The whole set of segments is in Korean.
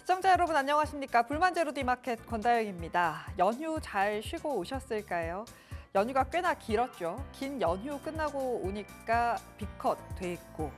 시청자 여러분 안녕하십니까? 불만제로 디마켓 권다영입니다. 연휴 잘 쉬고 오셨을까요? 연휴가 꽤나 길었죠. 긴 연휴 끝나고 오니까 B컷 돼 있고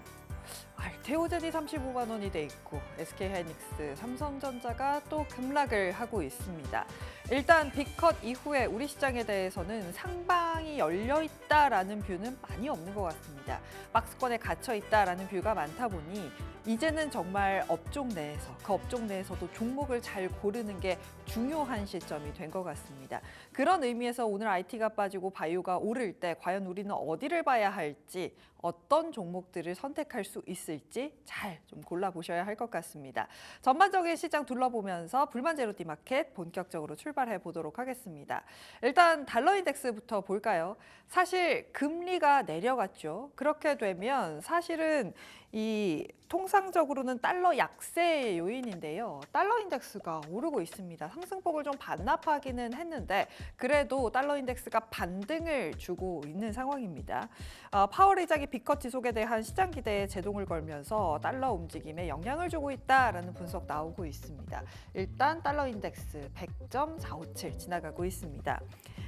알테오젠이 35만 원이 돼 있고 SK하이닉스, 삼성전자가 또 급락을 하고 있습니다. 일단 B컷 이후에 우리 시장에 대해서는 상방이 열려 있다라는 뷰는 많이 없는 것 같습니다. 박스권에 갇혀 있다라는 뷰가 많다 보니 이제는 정말 업종 내에서 그 업종 내에서도 종목을 잘 고르는 게 중요한 시점이 된 것 같습니다. 그런 의미에서 오늘 IT가 빠지고 바이오가 오를 때 과연 우리는 어디를 봐야 할지 어떤 종목들을 선택할 수 있을지 잘 좀 골라보셔야 할 것 같습니다. 전반적인 시장 둘러보면서 불만제로 디마켓 본격적으로 출발해 보도록 하겠습니다. 일단 달러 인덱스부터 볼까요? 사실 금리가 내려갔죠. 그렇게 되면 사실은 이 통상적으로는 달러 약세의 요인인데요. 달러 인덱스가 오르고 있습니다. 상승폭을 좀 반납하기는 했는데 그래도 달러 인덱스가 반등을 주고 있는 상황입니다. 파월 의장이 B컷 지속에 대한 시장 기대에 제동을 걸면서 달러 움직임에 영향을 주고 있다라는 분석 나오고 있습니다. 일단 달러 인덱스 100.457 지나가고 있습니다.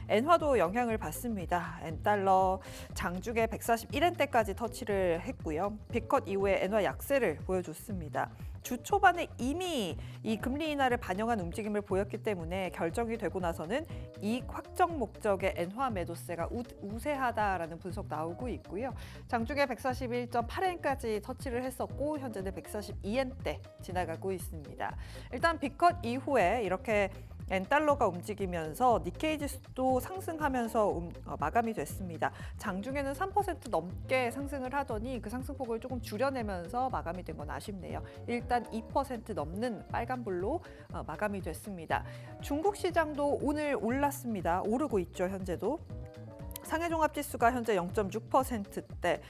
엔화도 영향을 받습니다. 엔달러 장중에 141엔대까지 터치를 했고요. B컷 이후에 엔화 약세를 보여줬습니다. 주 초반에 이미 이 금리 인하를 반영한 움직임을 보였기 때문에 결정이 되고 나서는 이익 확정 목적의 엔화 매도세가 우세하다라는 분석 나오고 있고요. 장중에 141.8엔까지 터치를 했었고 현재는 142엔대 지나가고 있습니다. 일단 B컷 이후에 이렇게 엔달러가 움직이면서 니케이 지수도 상승하면서 마감이 됐습니다. 장중에는 3% 넘게 상승을 하더니 그 상승폭을 조금 줄여내면서 마감이 된 건 아쉽네요. 일단 2% 넘는 빨간불로 마감이 됐습니다. 중국 시장도 오늘 올랐습니다. 오르고 있죠, 현재도. 상해종합지수가 현재 0.6%대,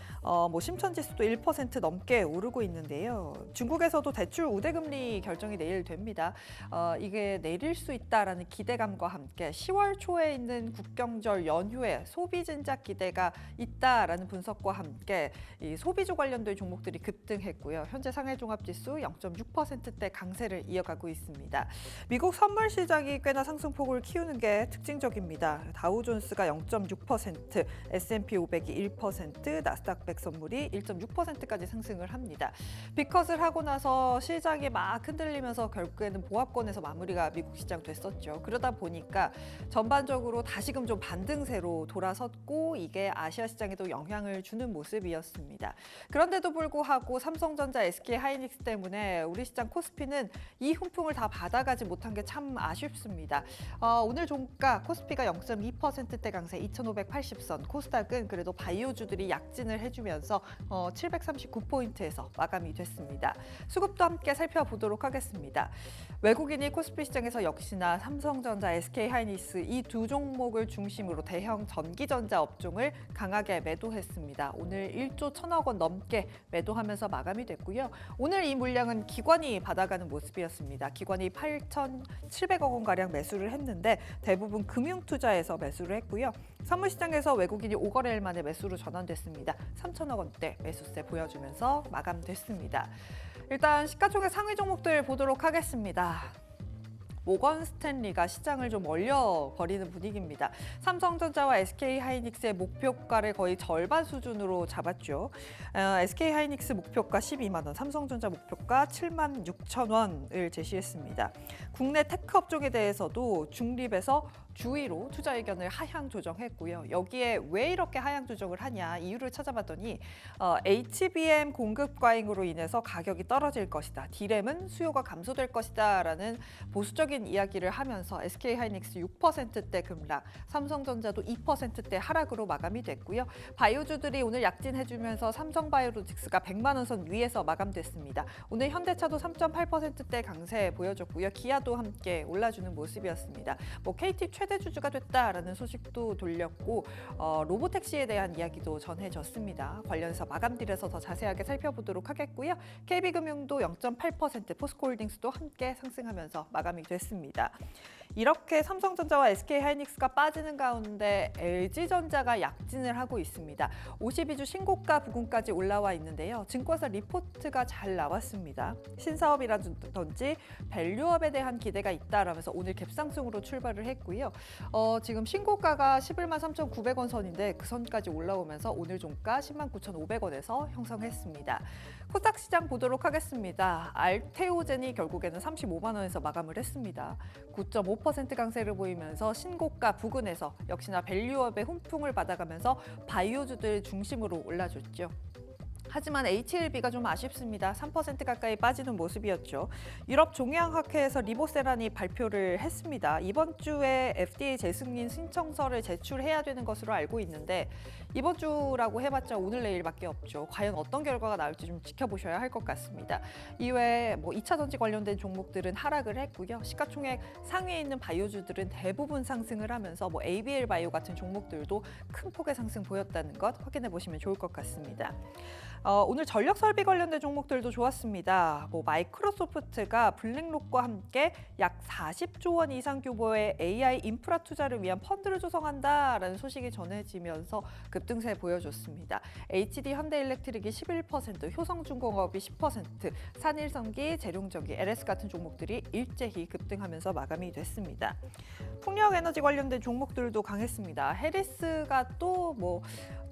심천지수도 1% 넘게 오르고 있는데요. 중국에서도 대출 우대금리 결정이 내일 됩니다. 이게 내릴 수 있다라는 기대감과 함께 10월 초에 있는 국경절 연휴에 소비 진작 기대가 있다라는 분석과 함께 이 소비주 관련된 종목들이 급등했고요. 현재 상해종합지수 0.6%대 강세를 이어가고 있습니다. 미국 선물 시장이 꽤나 상승폭을 키우는 게 특징적입니다. 다우존스가 0.6%, S&P 500이 1%, 나스닥 100 선물이 1.6%까지 상승을 합니다. B컷을 하고 나서 시장이 막 흔들리면서 결국에는 보합권에서 마무리가 미국 시장 됐었죠. 그러다 보니까 전반적으로 다시금 좀 반등세로 돌아섰고 이게 아시아 시장에도 영향을 주는 모습이었습니다. 그런데도 불구하고 삼성전자, SK하이닉스 때문에 우리 시장 코스피는 이 훈풍을 다 받아가지 못한 게 참 아쉽습니다. 오늘 종가 코스피가 0.2%대 강세 2,580선, 코스닥은 그래도 바이오주들이 약진을 해주면서 739포인트에서 마감이 됐습니다. 수급도 함께 살펴보도록 하겠습니다. 외국인이 코스피 시장에서 역시나 삼성전자, SK하이닉스 이 두 종목을 중심으로 대형 전기전자 업종을 강하게 매도했습니다. 오늘 1조 1천억 원 넘게 매도하면서 마감이 됐고요. 오늘 이 물량은 기관이 받아가는 모습이었습니다. 기관이 8,700억 원가량 매수를 했는데 대부분 금융투자에서 매수를 했고요. 선물시장에서 외국인이 5거래일 만에 매수로 전환됐습니다. 3천억 원대 매수세 보여주면서 마감됐습니다. 일단 시가총액 상위 종목들 보도록 하겠습니다. 모건 스탠리가 시장을 좀 얼려버리는 분위기입니다. 삼성전자와 SK하이닉스의 목표가를 거의 절반 수준으로 잡았죠. SK하이닉스 목표가 12만 원, 삼성전자 목표가 7만 6천 원을 제시했습니다. 국내 테크 업종에 대해서도 중립에서 주의로 투자 의견을 하향 조정했고요. 여기에 왜 이렇게 하향 조정을 하냐 이유를 찾아봤더니 HBM 공급 과잉으로 인해서 가격이 떨어질 것이다. D램은 수요가 감소될 것이다 라는 보수적인 이야기를 하면서 SK하이닉스 6%대 급락, 삼성전자도 2%대 하락으로 마감이 됐고요. 바이오주들이 오늘 약진해주면서 삼성바이오로직스가 100만 원 선 위에서 마감됐습니다. 오늘 현대차도 3.8%대 강세 보여줬고요. 기아도 함께 올라주는 모습이었습니다. KT 최대 주주가 됐다라는 소식도 돌렸고 로보택시에 대한 이야기도 전해졌습니다. 관련해서 마감딜에서 더 자세하게 살펴보도록 하겠고요. KB금융도 0.8%, 포스코홀딩스도 함께 상승하면서 마감이 됐습니다. 이렇게 삼성전자와 SK하이닉스가 빠지는 가운데 LG전자가 약진을 하고 있습니다. 52주 신고가 부근까지 올라와 있는데요. 증권사 리포트가 잘 나왔습니다. 신사업이라든지 밸류업에 대한 기대가 있다라면서 오늘 갭상승으로 출발을 했고요. 지금 신고가가 11만 3,900원 선인데 그 선까지 올라오면서 오늘 종가 10만 9,500원에서 형성했습니다. 코스닥 시장 보도록 하겠습니다. 알테오젠이 결국에는 35만 원에서 마감을 했습니다. 9.5% 강세를 보이면서 신고가 부근에서 역시나 밸류업의 훈풍을 받아가면서 바이오주들 중심으로 올라줬죠. 하지만 HLB가 좀 아쉽습니다. 3% 가까이 빠지는 모습이었죠. 유럽 종양학회에서 리보세란이 발표를 했습니다. 이번 주에 FDA 재승인 신청서를 제출해야 되는 것으로 알고 있는데 이번 주라고 해봤자 오늘 내일밖에 없죠. 과연 어떤 결과가 나올지 좀 지켜보셔야 할 것 같습니다. 이외에 2차 전지 관련된 종목들은 하락을 했고요. 시가총액 상위에 있는 바이오주들은 대부분 상승을 하면서 ABL 바이오 같은 종목들도 큰 폭의 상승 보였다는 것 확인해 보시면 좋을 것 같습니다. 오늘 전력 설비 관련된 종목들도 좋았습니다. 마이크로소프트가 블랙록과 함께 약 40조 원 이상 규모의 AI 인프라 투자를 위한 펀드를 조성한다라는 소식이 전해지면서 급등세 보여줬습니다. HD 현대일렉트릭이 11%, 효성중공업이 10%, 산일성기, 재룡전기, LS 같은 종목들이 일제히 급등하면서 마감이 됐습니다. 풍력에너지 관련된 종목들도 강했습니다. 해리스가 또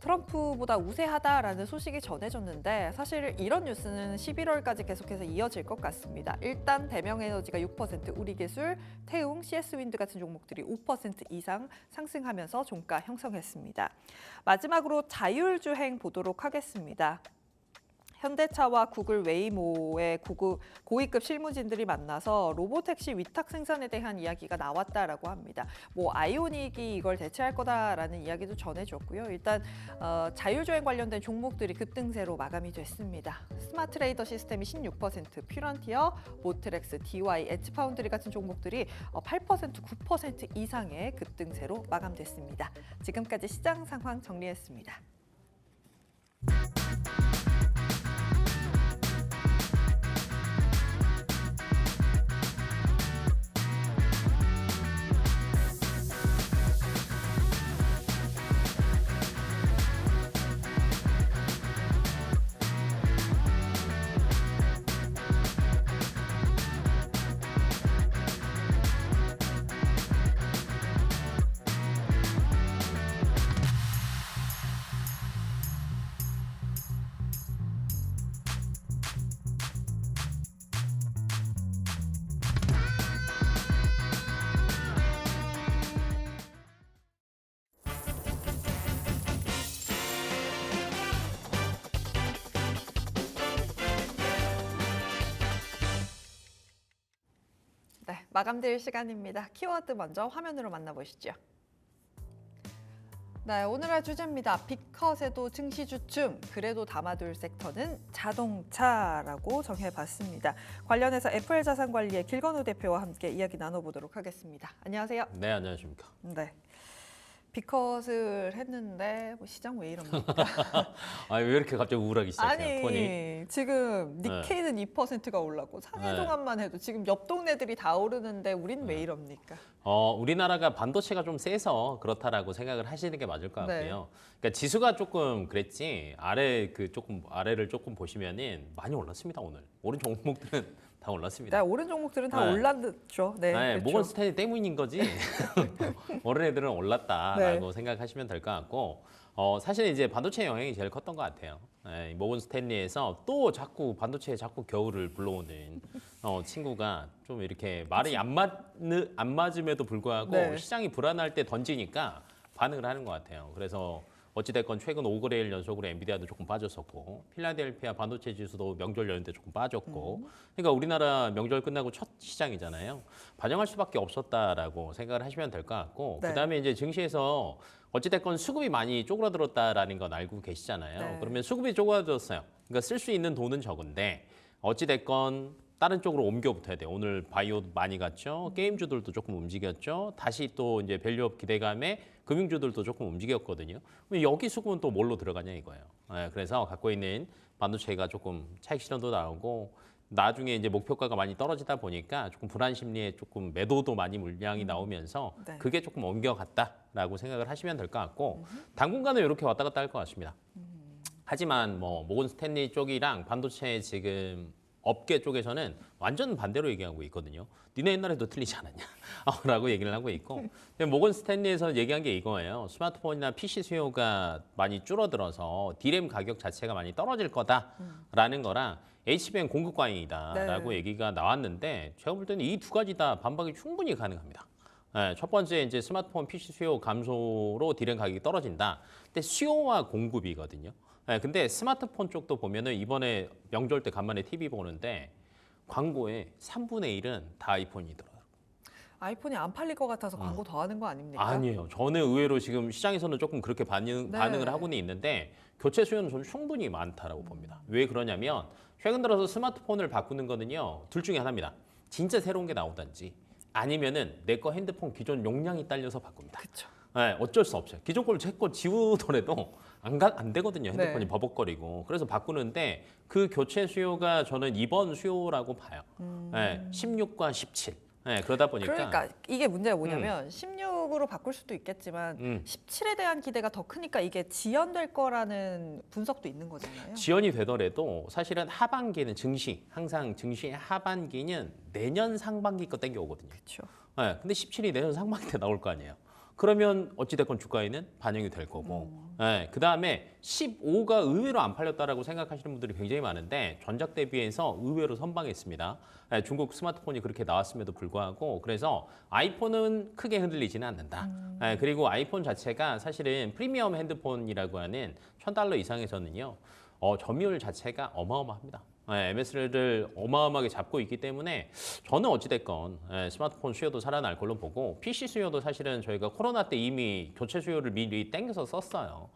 트럼프보다 우세하다라는 소식이 전해졌는데 사실 이런 뉴스는 11월까지 계속해서 이어질 것 같습니다. 일단 대명에너지가 6%, 우리기술, 태웅, CS윈드 같은 종목들이 5% 이상 상승하면서 종가 형성했습니다. 마지막으로 자율주행 보도록 하겠습니다. 현대차와 구글 웨이모의 고위급 실무진들이 만나서 로보택시 위탁 생산에 대한 이야기가 나왔다라고 합니다. 아이오닉이 이걸 대체할 거다라는 이야기도 전해졌고요. 일단 자율주행 관련된 종목들이 급등세로 마감이 됐습니다. 스마트레이더 시스템이 16%, 퓨런티어, 모트렉스, DY, 엣지파운드리 같은 종목들이 8%, 9% 이상의 급등세로 마감됐습니다. 지금까지 시장 상황 정리했습니다. 네, 마감될 시간입니다. 키워드 먼저 화면으로 만나보시죠. 네, 오늘의 주제입니다. 빅컷에도 증시 주춤, 그래도 담아둘 섹터는 자동차라고 정해봤습니다. 관련해서 FL자산관리의 길건우 대표와 함께 이야기 나눠보도록 하겠습니다. 안녕하세요. 네, 안녕하십니까. 네. 빅컷을 했는데 시장 왜 이럽니까? 왜 이렇게 갑자기 우울하기 시작해요, 톤이? 지금 니케이는 2%가 올랐고 상해종합만 해도 지금 옆 동네들이 다 오르는데 우린 왜 이럽니까? 우리나라가 반도체가 좀 세서 그렇다라고 생각을 하시는 게 맞을 것 같고요. 그러니까 지수가 조금 그랬지 아래를 조금 보시면은 많이 올랐습니다, 오늘. 오른 종목들은 다 올랐습니다. 네, 오른 종목들은 다 올랐죠. 네, 그렇죠. 모건 스탠리 때문인 거지. 오른 애들은 올랐다라고 생각하시면 될 것 같고, 사실 이제 반도체 영향이 제일 컸던 것 같아요. 모건 스탠리에서 또 자꾸 반도체에 자꾸 겨울을 불러오는 친구가 좀 이렇게 말이 안 맞음에도 불구하고 시장이 불안할 때 던지니까 반응을 하는 것 같아요. 그래서 어찌됐건 최근 5거래일 연속으로 엔비디아도 조금 빠졌었고 필라델피아 반도체 지수도 명절 연휴 때 조금 빠졌고 그러니까 우리나라 명절 끝나고 첫 시장이잖아요. 반영할 수밖에 없었다라고 생각을 하시면 될 것 같고 그다음에 이제 증시에서 어찌됐건 수급이 많이 쪼그라들었다라는 건 알고 계시잖아요. 그러면 수급이 쪼그라들었어요. 그러니까 쓸 수 있는 돈은 적은데 어찌됐건 다른 쪽으로 옮겨붙어야 돼요. 오늘 바이오 많이 갔죠. 게임주들도 조금 움직였죠. 다시 또 이제 밸류업 기대감에 금융주들도 조금 움직였거든요. 여기 수급은 또 뭘로 들어가냐 이거예요. 그래서 갖고 있는 반도체가 조금 차익 실현도 나오고 나중에 이제 목표가가 많이 떨어지다 보니까 조금 불안 심리에 조금 매도도 많이 물량이 나오면서 네. 그게 조금 옮겨갔다라고 생각을 하시면 될 것 같고 당분간은 이렇게 왔다 갔다 할 것 같습니다. 하지만 뭐 모건 스탠리 쪽이랑 반도체 지금 업계 쪽에서는 완전 반대로 얘기하고 있거든요. 니네 옛날에도 틀리지 않았냐? 라고 얘기를 하고 있고 근데 모건 스탠리에서 얘기한 게 이거예요. 스마트폰이나 PC 수요가 많이 줄어들어서 D램 가격 자체가 많이 떨어질 거다라는 거랑 HBM 공급 과잉이다라고 네. 얘기가 나왔는데 제가 볼 때는 이 두 가지 다 반박이 충분히 가능합니다. 네, 첫 번째 이제 스마트폰 PC 수요 감소로 D램 가격이 떨어진다. 근데 수요와 공급이거든요. 네, 근데 스마트폰 쪽도 보면은 이번에 명절 때 간만에 TV 보는데 광고에 3분의 1은 다 아이폰이더라고요. 아이폰이 안 팔릴 것 같아서 광고 더 하는 거 아닙니까? 아니에요. 저는 의외로 지금 시장에서는 조금 그렇게 네. 반응을 하고는 있는데 교체 수요는 저는 충분히 많다라고 봅니다. 왜 그러냐면 최근 들어서 스마트폰을 바꾸는 거는요. 둘 중에 하나입니다. 진짜 새로운 게 나오든지 아니면은 내 거 핸드폰 기존 용량이 딸려서 바꿉니다. 그렇죠. 네, 어쩔 수 없어요. 기존 걸 제 거 지우더라도 안 되거든요. 핸드폰이 네. 버벅거리고. 그래서 바꾸는데 그 교체 수요가 저는 이번 수요라고 봐요. 네, 16과 17. 네, 그러다 보니까 그러니까 이게 문제가 뭐냐면 16으로 바꿀 수도 있겠지만 17에 대한 기대가 더 크니까 이게 지연될 거라는 분석도 있는 거잖아요. 지연이 되더라도 사실은 하반기는 항상 증시의 하반기는 내년 상반기 거 땡겨오거든요. 그렇죠. 네, 근데 17이 내년 상반기 때 나올 거 아니에요. 그러면 어찌됐건 주가에는 반영이 될 거고 네, 그다음에 15가 의외로 안 팔렸다라고 생각하시는 분들이 굉장히 많은데 전작 대비해서 의외로 선방했습니다. 네, 중국 스마트폰이 그렇게 나왔음에도 불구하고 그래서 아이폰은 크게 흔들리지는 않는다. 네, 그리고 아이폰 자체가 사실은 프리미엄 핸드폰이라고 하는 $1,000 이상에서는요. 점유율 자체가 어마어마합니다. MS를 어마어마하게 잡고 있기 때문에 저는 어찌됐건 스마트폰 수요도 살아날 걸로 보고 PC 수요도 사실은 저희가 코로나 때 이미 교체 수요를 미리 땡겨서 썼어요.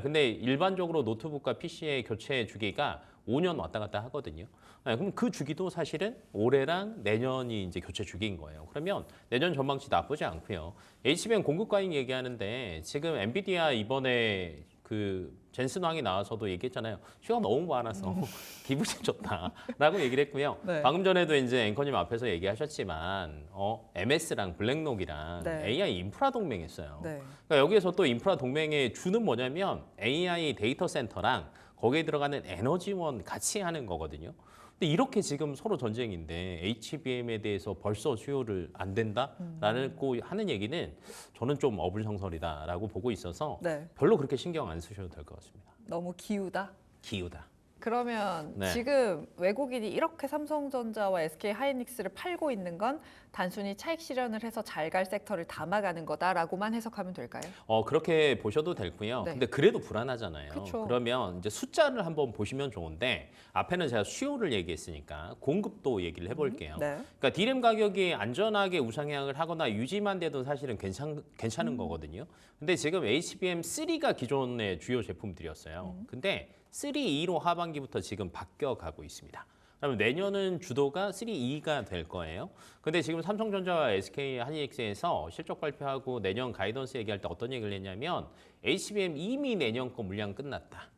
근데 일반적으로 노트북과 PC의 교체 주기가 5년 왔다 갔다 하거든요. 그럼 그 주기도 사실은 올해랑 내년이 이제 교체 주기인 거예요. 그러면 내년 전망치 나쁘지 않고요. HBM 공급 과잉 얘기하는데 지금 엔비디아 이번에 그 젠슨 왕이 나와서도 얘기했잖아요. 수요가 너무 많아서 기분이 좋다라고 얘기를 했고요. 네. 방금 전에도 이제 앵커님 앞에서 얘기하셨지만 MS랑 블랙록이랑 네. AI 인프라 동맹했어요. 네. 그러니까 여기에서 또 인프라 동맹의 주는 뭐냐면 AI 데이터 센터랑 거기에 들어가는 에너지원 같이 하는 거거든요. 근데 이렇게 지금 서로 전쟁인데 HBM에 대해서 벌써 수요를 안 된다라는 하는 얘기는 저는 좀 어불성설이다라고 보고 있어서 네. 별로 그렇게 신경 안 쓰셔도 될 것 같습니다. 너무 기우다. 기우다. 그러면 네. 지금 외국인이 이렇게 삼성전자와 SK 하이닉스를 팔고 있는 건 단순히 차익 실현을 해서 잘 갈 섹터를 담아가는 거다라고만 해석하면 될까요? 그렇게 보셔도 되고요. 네. 근데 그래도 불안하잖아요. 그쵸. 그러면 이제 숫자를 한번 보시면 좋은데 앞에는 제가 수요를 얘기했으니까 공급도 얘기를 해볼게요. 네. 그러니까 D램 가격이 안전하게 우상향을 하거나 유지만 돼도 사실은 괜찮은 거거든요. 근데 지금 HBM3가 기존의 주요 제품들이었어요. 근데 3E로 하반기부터 지금 바뀌어가고 있습니다. 그러면 내년은 주도가 3E가 될 거예요. 근데 지금 삼성전자와 SK 하이닉스에서 실적 발표하고 내년 가이던스 얘기할 때 어떤 얘기를 했냐면 HBM 이미 내년 거 물량 끝났다.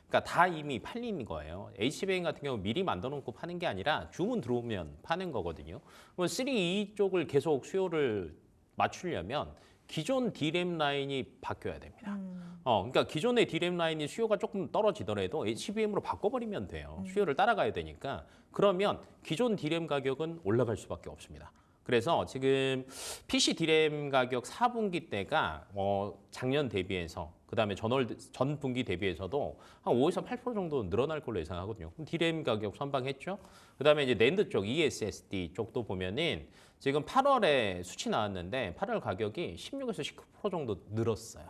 그러니까 다 이미 팔린 거예요. HBM 같은 경우 미리 만들어 놓고 파는 게 아니라 주문 들어오면 파는 거거든요. 그럼 3E 쪽을 계속 수요를 맞추려면 기존 D램 라인이 바뀌어야 됩니다. 그러니까 기존의 D램 라인이 수요가 조금 떨어지더라도 HBM으로 바꿔버리면 돼요. 수요를 따라가야 되니까. 그러면 기존 D램 가격은 올라갈 수밖에 없습니다. 그래서 지금 PC D램 가격 4분기 때가 작년 대비해서 그다음에 전 분기 대비해서도 한 5에서 8% 정도 늘어날 걸로 예상하거든요. 그럼 D램 가격 선방했죠. 그다음에 이제 낸드 쪽 ESSD 쪽도 보면은 지금 8월에 수치 나왔는데 8월 가격이 16에서 19% 정도 늘었어요.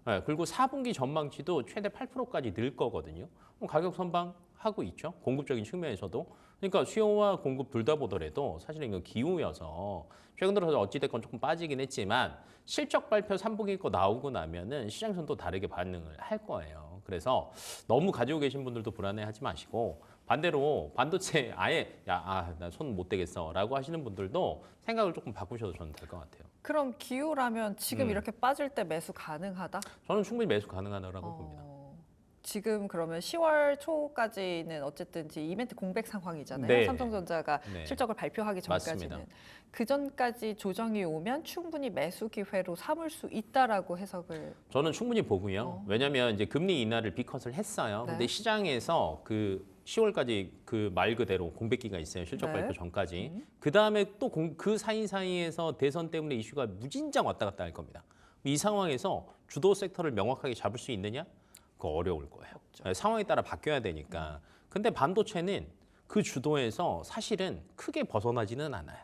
네, 그리고 4분기 전망치도 최대 8%까지 늘 거거든요. 그럼 가격 선방하고 있죠. 공급적인 측면에서도. 그러니까 수요와 공급 둘 다 보더라도 사실은 이건 기우여서 최근 들어서 어찌됐건 조금 빠지긴 했지만 실적 발표 3분기 거 나오고 나면은 시장에서는 또 다르게 반응을 할 거예요. 그래서 너무 가지고 계신 분들도 불안해하지 마시고 반대로 반도체 아예 나 손 못 대겠어라고 하시는 분들도 생각을 조금 바꾸셔도 저는 될 것 같아요. 그럼 기우라면 지금 이렇게 빠질 때 매수 가능하다? 저는 충분히 매수 가능하다고 봅니다. 지금 그러면 10월 초까지는 어쨌든 이벤트 공백 상황이잖아요. 네. 삼성전자가 네. 실적을 발표하기 전까지는. 맞습니다. 그 전까지 조정이 오면 충분히 매수 기회로 삼을 수 있다라고 해석을. 저는 충분히 보고요. 왜냐하면 이제 금리 인하를 빅컷을 했어요. 네. 근데 시장에서 그 10월까지 그 말 그대로 공백기가 있어요. 실적 네. 발표 전까지. 그 다음에 또 그 사이사이에서 대선 때문에 이슈가 무진장 왔다 갔다 할 겁니다. 이 상황에서 주도 섹터를 명확하게 잡을 수 있느냐? 그거 어려울 거예요. 네, 상황에 따라 바뀌어야 되니까. 근데 반도체는 그 주도에서 사실은 크게 벗어나지는 않아요.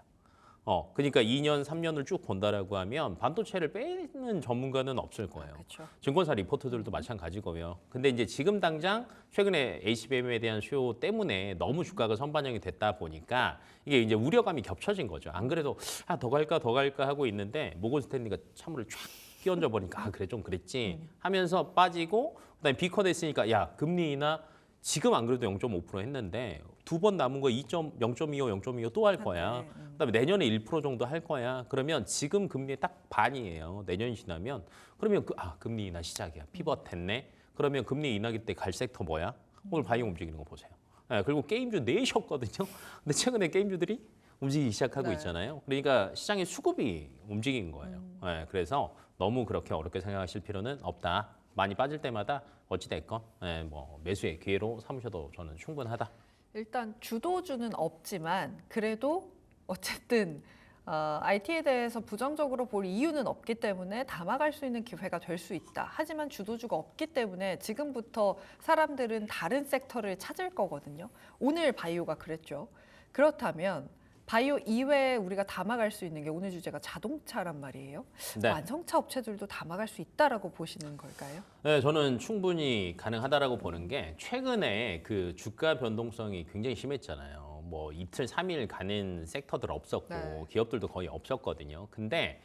그러니까 2년, 3년을 쭉 본다라고 하면 반도체를 빼는 전문가는 없을 거예요. 그렇죠. 증권사 리포트들도 마찬가지고요. 근데 이제 지금 당장 최근에 HBM에 대한 수요 때문에 너무 주가가 선반영이 됐다 보니까 이게 이제 우려감이 겹쳐진 거죠. 안 그래도 더 갈까 하고 있는데 모건 스탠리가 찬물을 쫙 끼얹어 버리니까 그래 좀 그랬지 하면서 빠지고 그다음에 비컷 했으니까 야 금리 인하 지금 안 그래도 0.5% 했는데 두 번 남은 거 0.25, 0.25 또 할 거야. 그다음에 내년에 1% 정도 할 거야. 그러면 지금 금리 딱 반이에요. 내년이 지나면 그러면 금리 인하 시작이야. 피벗 했네. 그러면 금리 인하기 때 갈 섹터 뭐야? 오늘 바이오 움직이는 거 보세요. 네, 그리고 게임주 내셨거든요. 근데 최근에 게임주들이 움직이기 시작하고 네. 있잖아요. 그러니까 시장의 수급이 움직인 거예요. 네, 그래서 너무 그렇게 어렵게 생각하실 필요는 없다. 많이 빠질 때마다 어찌됐건 뭐 매수의 기회로 삼으셔도 저는 충분하다. 일단 주도주는 없지만 그래도 어쨌든 IT에 대해서 부정적으로 볼 이유는 없기 때문에 담아갈 수 있는 기회가 될 수 있다. 하지만 주도주가 없기 때문에 지금부터 사람들은 다른 섹터를 찾을 거거든요. 오늘 바이오가 그랬죠. 그렇다면 바이오 이외에 우리가 담아갈 수 있는 게 오늘 주제가 자동차란 말이에요. 네. 완성차 업체들도 담아갈 수 있다라고 보시는 걸까요? 네, 저는 충분히 가능하다라고 보는 게 최근에 그 주가 변동성이 굉장히 심했잖아요. 뭐 이틀, 3일 가는 섹터들 없었고 네. 기업들도 거의 없었거든요. 근데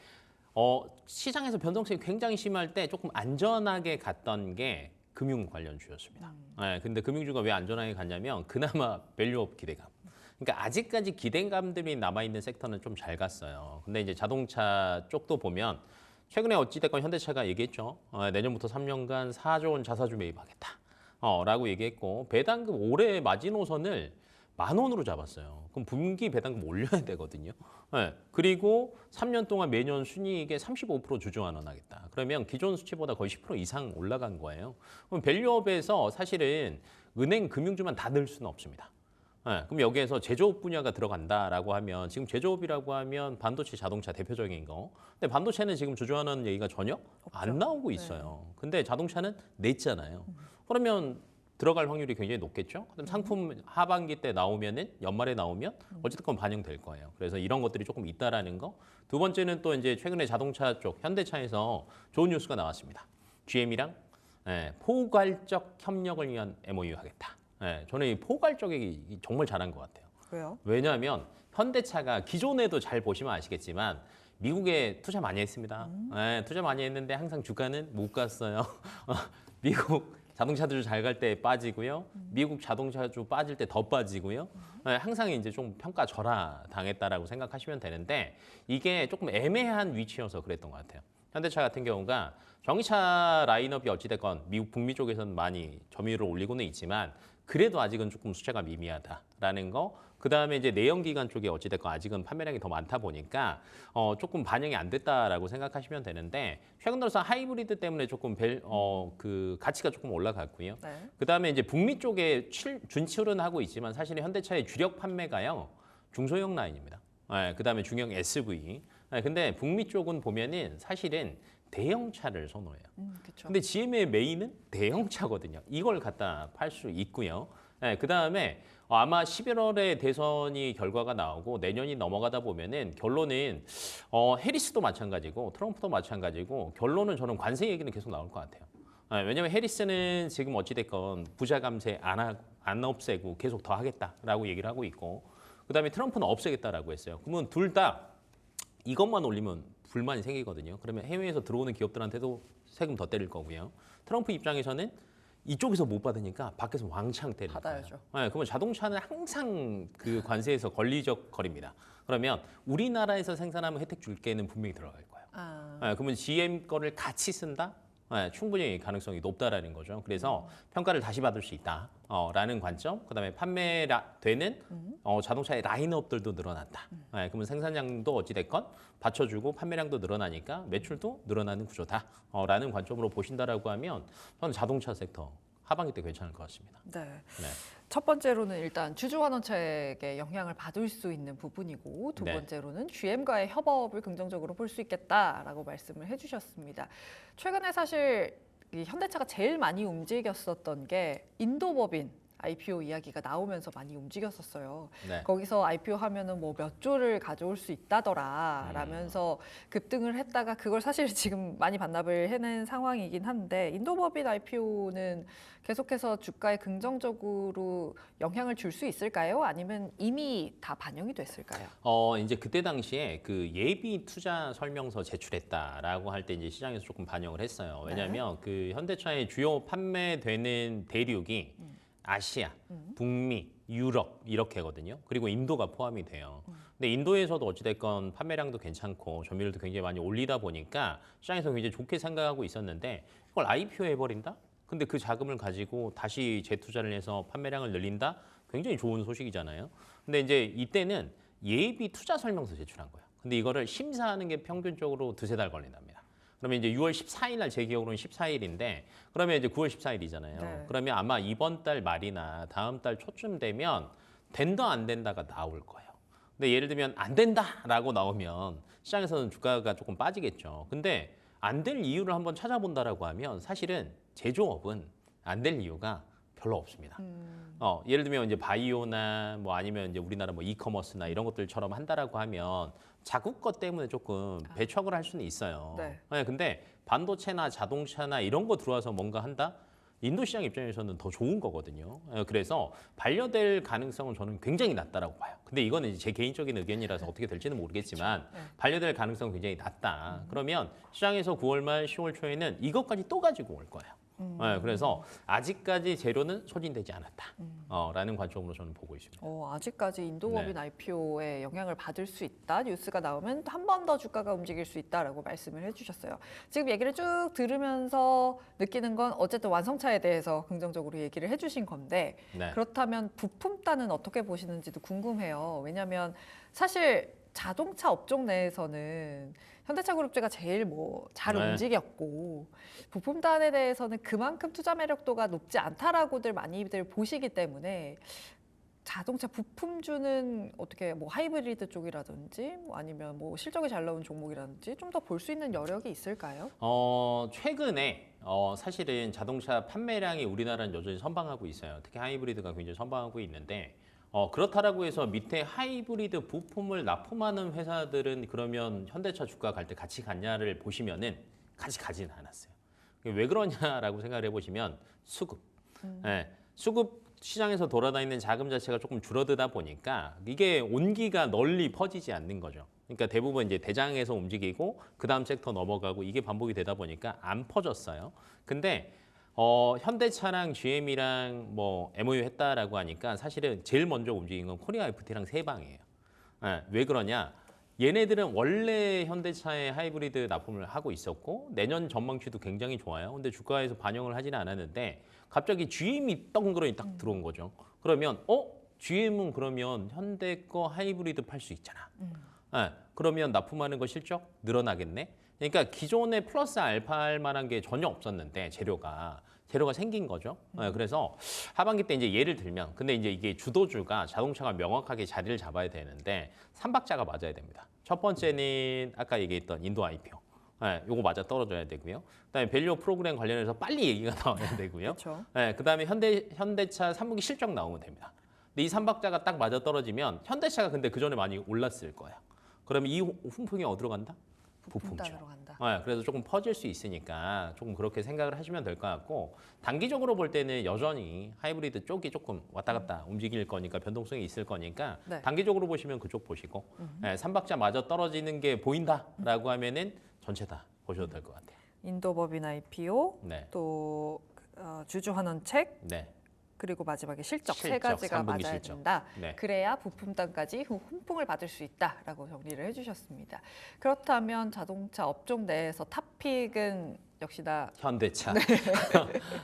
시장에서 변동성이 굉장히 심할 때 조금 안전하게 갔던 게 금융 관련주였습니다. 네, 근데 금융주가 왜 안전하게 갔냐면 그나마 밸류업 기대감. 그러니까 아직까지 기대감들이 남아있는 섹터는 좀 잘 갔어요. 근데 이제 자동차 쪽도 보면 최근에 어찌됐건 현대차가 얘기했죠. 내년부터 3년간 4조 원 자사주 매입하겠다. 라고 얘기했고 배당금 올해 마지노선을 10,000원으로 잡았어요. 그럼 분기 배당금 올려야 되거든요. 네. 그리고 3년 동안 매년 순이익의 35% 주주 환원하겠다. 그러면 기존 수치보다 거의 10% 이상 올라간 거예요. 그럼 밸류업에서 사실은 은행 금융주만 다 넣을 수는 없습니다. 네, 그럼 여기에서 제조업 분야가 들어간다라고 하면 지금 제조업이라고 하면 반도체, 자동차 대표적인 거. 근데 반도체는 지금 주저하는 얘기가 전혀 안 나오고 있어요. 근데 자동차는 냈잖아요. 그러면 들어갈 확률이 굉장히 높겠죠. 그럼 상품 하반기 때 나오면은 연말에 나오면 어쨌든 반영될 거예요. 그래서 이런 것들이 조금 있다라는 거. 두 번째는 또 이제 최근에 자동차 쪽 현대차에서 좋은 뉴스가 나왔습니다. GM이랑 포괄적 협력을 위한 MOU 하겠다. 저는 이 포괄적이 정말 잘한 것 같아요. 왜요? 왜냐하면 현대차가 기존에도 잘 보시면 아시겠지만 미국에 투자 많이 했습니다. 투자 많이 했는데 항상 주가는 못 갔어요. 미국 자동차들 잘 갈 때 빠지고요. 미국 자동차주 빠질 때 더 빠지고요. 항상 이제 좀 평가 절하 당했다라고 생각하시면 되는데 이게 조금 애매한 위치여서 그랬던 것 같아요. 현대차 같은 경우가 전기차 라인업이 어찌됐건 미국 북미 쪽에서는 많이 점유율을 올리고는 있지만 그래도 아직은 조금 수치가 미미하다라는 거. 그다음에 이제 내연기관 쪽에 어찌됐건 아직은 판매량이 더 많다 보니까 조금 반영이 안 됐다라고 생각하시면 되는데 최근 들어서 하이브리드 때문에 조금 그 가치가 조금 올라갔고요. 네. 그다음에 이제 북미 쪽에 준출은 하고 있지만 사실은 현대차의 주력 판매가요 중소형 라인입니다. 그다음에 중형 SUV. 근데 북미 쪽은 보면은 사실은 대형차를 선호해요. 그렇죠. 근데 GM의 메인은 대형차거든요. 이걸 갖다 팔 수 있고요. 그다음에 아마 11월에 대선이 결과가 나오고 내년이 넘어가다 보면은 결론은 해리스도 마찬가지고 트럼프도 마찬가지고 결론은 저는 관세 얘기는 계속 나올 것 같아요. 왜냐하면 해리스는 지금 어찌됐건 부자 감세 안 없애고 계속 더 하겠다라고 얘기를 하고 있고 그다음에 트럼프는 없애겠다라고 했어요. 그러면 둘 다 이것만 올리면 불만이 생기거든요. 그러면 해외에서 들어오는 기업들한테도 세금 더 때릴 거고요. 트럼프 입장에서는 이쪽에서 못 받으니까 밖에서 왕창 때릴 받아야죠. 거예요. 그러면 자동차는 항상 그 관세에서 권리적 거리입니다. 그러면 우리나라에서 생산하면 혜택 줄게는 분명히 들어갈 거예요. 그러면 GM 거를 같이 쓴다? 충분히 가능성이 높다라는 거죠. 그래서 평가를 다시 받을 수 있다. 라는 관점, 그다음에 판매되는 자동차의 라인업들도 늘어난다. 그러면 생산량도 어찌됐건 받쳐주고 판매량도 늘어나니까 매출도 늘어나는 구조다. 라는 관점으로 보신다라고 하면 저는 자동차 섹터 하반기 때 괜찮을 것 같습니다. 네. 네. 첫 번째로는 일단 주주환원책에 영향을 받을 수 있는 부분이고 두 네. 번째로는 GM과의 협업을 긍정적으로 볼 수 있겠다라고 말씀을 해주셨습니다. 최근에 사실 이 현대차가 제일 많이 움직였었던 게 인도법인 IPO 이야기가 나오면서 많이 움직였었어요. 네. 거기서 IPO 하면은 뭐 몇 조를 가져올 수 있다더라 라면서 급등을 했다가 그걸 사실 지금 많이 반납을 해낸 상황이긴 한데 인도법인 IPO는 계속해서 주가에 긍정적으로 영향을 줄 수 있을까요? 아니면 이미 다 반영이 됐을까요? 이제 그때 당시에 그 예비 투자 설명서 제출했다라고 할 때 이제 시장에서 조금 반영을 했어요. 왜냐하면 그 현대차의 주요 판매되는 대륙이 아시아, 북미, 유럽 이렇게거든요. 그리고 인도가 포함이 돼요. 근데 인도에서도 어찌됐건 판매량도 괜찮고 점유율도 굉장히 많이 올리다 보니까 시장에서 굉장히 좋게 생각하고 있었는데 그걸 IPO 해버린다? 근데 그 자금을 가지고 다시 재투자를 해서 판매량을 늘린다? 굉장히 좋은 소식이잖아요. 근데 이제 이때는 예비 투자 설명서 제출한 거예요. 근데 이거를 심사하는 게 평균적으로 두세 달 걸린답니다. 그러면 이제 6월 14일 날 제 기억으로는 14일인데 그러면 이제 9월 14일이잖아요. 네. 그러면 아마 이번 달 말이나 다음 달 초쯤 되면 된다 안 된다가 나올 거예요. 근데 예를 들면 안 된다라고 나오면 시장에서는 주가가 조금 빠지겠죠. 근데 안 될 이유를 한번 찾아본다라고 하면 사실은 제조업은 안 될 이유가 별로 없습니다. 예를 들면 이제 바이오나 뭐 아니면 이제 우리나라 뭐 이커머스나 이런 것들처럼 한다라고 하면 자국 것 때문에 조금 배척을 할 수는 있어요. 네. 근데 반도체나 자동차나 이런 거 들어와서 뭔가 한다? 인도 시장 입장에서는 더 좋은 거거든요. 그래서 반려될 가능성은 저는 굉장히 낮다라고 봐요. 근데 이거는 이제 제 개인적인 의견이라서 어떻게 될지는 모르겠지만 네. 반려될 가능성은 굉장히 낮다. 그러면 시장에서 9월 말 10월 초에는 이것까지 또 가지고 올 거예요. 그래서 아직까지 재료는 소진되지 않았다. 라는 관점으로 저는 보고 있습니다. 아직까지 인도법인 네. IPO에 영향을 받을 수 있다. 뉴스가 나오면 한 번 더 주가가 움직일 수 있다라고 말씀을 해주셨어요. 지금 얘기를 쭉 들으면서 느끼는 건 어쨌든 완성차에 대해서 긍정적으로 얘기를 해주신 건데 네. 그렇다면 부품단은 어떻게 보시는지도 궁금해요. 왜냐하면 사실 자동차 업종 내에서는 현대차 그룹주가 제일 잘 네. 움직였고 부품단에 대해서는 그만큼 투자 매력도가 높지 않다라고들 많이들 보시기 때문에 자동차 부품주는 어떻게 하이브리드 쪽이라든지 아니면 실적이 잘 나온 종목이라든지 좀 더 볼 수 있는 여력이 있을까요? 최근에 사실은 자동차 판매량이 우리나라는 여전히 선방하고 있어요. 특히 하이브리드가 굉장히 선방하고 있는데 그렇다라고 해서 밑에 하이브리드 부품을 납품하는 회사들은 그러면 현대차 주가 갈 때 같이 갔냐를 보시면은 같이 가지는 않았어요. 왜 그러냐라고 생각을 해보시면 수급. 수급 시장에서 돌아다니는 자금 자체가 조금 줄어들다 보니까 이게 온기가 널리 퍼지지 않는 거죠. 그러니까 대부분 이제 대장에서 움직이고 그 다음 섹터 넘어가고 이게 반복이 되다 보니까 안 퍼졌어요. 근데 현대차랑 GM이랑 MOU 했다라고 하니까 사실은 제일 먼저 움직인 건 코리아 FT랑 세방이에요. 왜 그러냐? 얘네들은 원래 현대차의 하이브리드 납품을 하고 있었고 내년 전망치도 굉장히 좋아요. 근데 주가에서 반영을 하지는 않았는데 갑자기 GM이 덩그러니 딱 들어온 거죠. 그러면 GM은 그러면 현대 거 하이브리드 팔 수 있잖아. 그러면 납품하는 거 실적 늘어나겠네. 그러니까 기존에 플러스 알파할 만한 게 전혀 없었는데 재료가 생긴 거죠. 그래서 하반기 때 이제 예를 들면 근데 이제 이게 주도주가 자동차가 명확하게 자리를 잡아야 되는데 3박자가 맞아야 됩니다. 첫 번째는 아까 얘기했던 인도 IPO. 요거 맞아 떨어져야 되고요. 그다음에 밸류 프로그램 관련해서 빨리 얘기가 나와야 되고요. 그렇죠. 그다음에 현대차 3분기 실적 나오면 됩니다. 근데 이 3박자가 딱 맞아 떨어지면 현대차가 근데 그 전에 많이 올랐을 거예요. 그러면 이 훈풍이 어디로 간다? 부품주. 부품단으로 간다. 그래서 조금 퍼질 수 있으니까 조금 그렇게 생각을 하시면 될 것 같고 단기적으로 볼 때는 여전히 하이브리드 쪽이 조금 왔다 갔다 움직일 거니까 변동성이 있을 거니까 네. 단기적으로 보시면 그쪽 보시고 3박자 마저 떨어지는 게 보인다라고 하면은 전체 다 보셔도 될 것 같아요. 인도법인 IPO, 네. 또 주주환원책, 네. 그리고 마지막에 실적 세 실적, 가지가 3분기 맞아야 실적. 된다. 네. 그래야 부품단까지 훈풍을 받을 수 있다라고 정리를 해주셨습니다. 그렇다면 자동차 업종 내에서 탑픽은 역시나 현대차.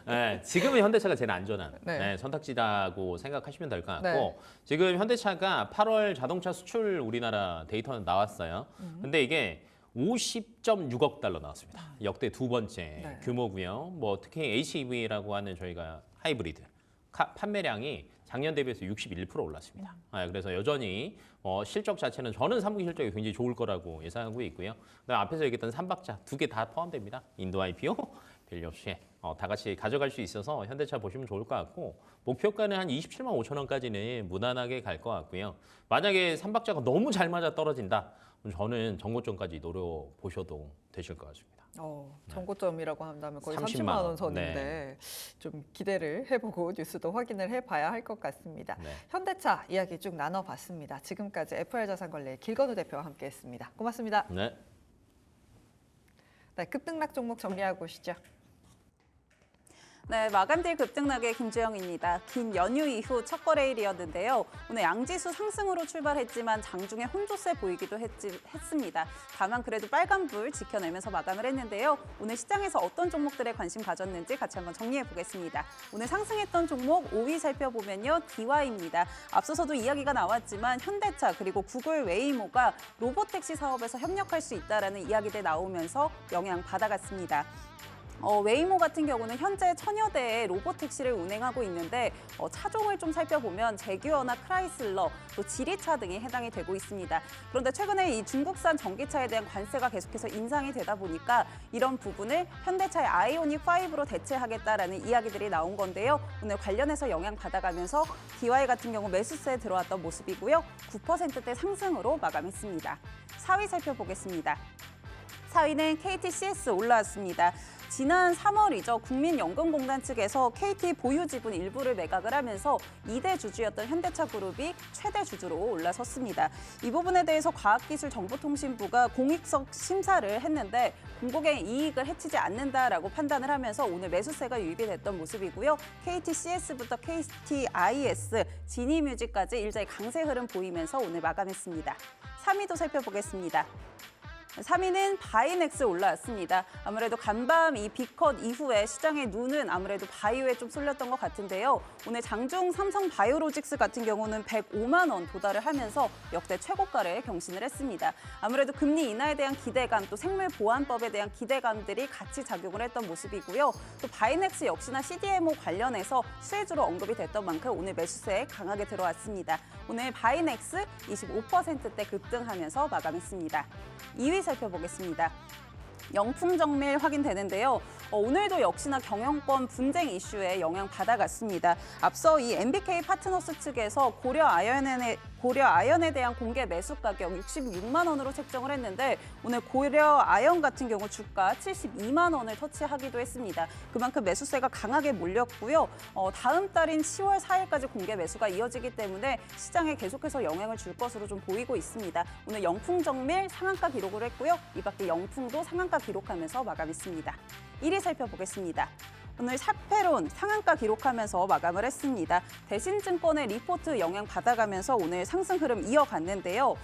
네, 지금은 현대차가 제일 안전한 네. 네, 선택지라고 생각하시면 될 것 같고 네. 지금 현대차가 8월 자동차 수출 우리나라 데이터는 나왔어요. 근데 이게 50.6억 달러 나왔습니다. 역대 두 번째 네. 규모고요. 뭐 특히 HEV라고 하는 저희가 하이브리드 판매량이 작년 대비해서 61% 올랐습니다. 그래서 여전히 실적 자체는 저는 3분기 실적이 굉장히 좋을 거라고 예상하고 있고요. 그다음 앞에서 얘기했던 3박자 두 개 다 포함됩니다. 인도 IPO, 밸류업체 다 같이 가져갈 수 있어서 현대차 보시면 좋을 것 같고 목표가는 한 27만 5천 원까지는 무난하게 갈 것 같고요. 만약에 3박자가 너무 잘 맞아 떨어진다, 그럼 저는 정고점까지 노려보셔도 되실 것 같습니다. 정고점이라고 한다면 거의 30만 30만 원. 원 선인데 좀 기대를 해보고 뉴스도 확인을 해봐야 할 것 같습니다. 네. 현대차 이야기 쭉 나눠봤습니다. 지금까지 FR자산관리의 길건우 대표와 함께했습니다. 고맙습니다. 네. 네, 급등락 종목 정리하고 오시죠. 네, 마감딜 급등락의 김주영입니다. 긴 연휴 이후 첫 거래일이었는데요. 오늘 양지수 상승으로 출발했지만 장중에 혼조세 보이기도 했습니다. 다만 그래도 빨간불 지켜내면서 마감을 했는데요. 오늘 시장에서 어떤 종목들에 관심 가졌는지 같이 한번 정리해 보겠습니다. 오늘 상승했던 종목 5위 살펴보면요. DY입니다. 앞서서도 이야기가 나왔지만 현대차 그리고 구글 웨이모가 로보택시 사업에서 협력할 수 있다라는 이야기들 나오면서 영향 받아갔습니다. 웨이모 같은 경우는 현재 1000여 대의 로보택시를 운행하고 있는데 차종을 좀 살펴보면 제규어나 크라이슬러, 또 지리차 등이 해당이 되고 있습니다. 그런데 최근에 이 중국산 전기차에 대한 관세가 계속해서 인상이 되다 보니까 이런 부분을 현대차의 아이오닉 5로 대체하겠다라는 이야기들이 나온 건데요. 오늘 관련해서 영향 받아가면서 DY 같은 경우 매수세에 들어왔던 모습이고요. 9%대 상승으로 마감했습니다. 4위 살펴보겠습니다. 4위는 KTCS 올라왔습니다. 지난 3월이죠. 국민연금공단 측에서 KT 보유 지분 일부를 매각을 하면서 2대 주주였던 현대차그룹이 최대 주주로 올라섰습니다. 이 부분에 대해서 과학기술정보통신부가 공익적 심사를 했는데 공공의 이익을 해치지 않는다라고 판단을 하면서 오늘 매수세가 유입이 됐던 모습이고요. KTCS부터 KTIS, 지니뮤직까지 일자의 강세 흐름 보이면서 오늘 마감했습니다. 3위도 살펴보겠습니다. 3위는 바이넥스 올라왔습니다. 아무래도 간밤 이 빅컷 이후에 시장의 눈은 아무래도 바이오에 좀 쏠렸던 것 같은데요. 오늘 장중 삼성 바이오로직스 같은 경우는 105만 원 도달을 하면서 역대 최고가를 경신을 했습니다. 아무래도 금리 인하에 대한 기대감, 또 생물보안법에 대한 기대감들이 같이 작용을 했던 모습이고요. 또 바이넥스 역시나 CDMO 관련해서 수혜주로 언급이 됐던 만큼 오늘 매수세에 강하게 들어왔습니다. 오늘 바이넥스 25%대 급등하면서 마감했습니다. 2위 살펴보겠습니다. 영풍정밀 확인되는데요. 오늘도 역시나 경영권 분쟁 이슈에 영향 받아갔습니다. 앞서 이 MBK 파트너스 측에서 고려 아연에 대한 공개 매수 가격 66만 원으로 책정을 했는데 오늘 고려 아연 같은 경우 주가 72만 원을 터치하기도 했습니다. 그만큼 매수세가 강하게 몰렸고요. 다음 달인 10월 4일까지 공개 매수가 이어지기 때문에 시장에 계속해서 영향을 줄 것으로 좀 보이고 있습니다. 오늘 영풍정밀 상한가 기록을 했고요. 이 밖에 영풍도 상한가 기록하면서 마감했습니다. 1위 살펴보겠습니다. 오늘 샤페론 상한가 기록하면서 마감을 했습니다. 대신증권의 리포트 영향 받아가면서 오늘 상승 흐름 이어갔는데요.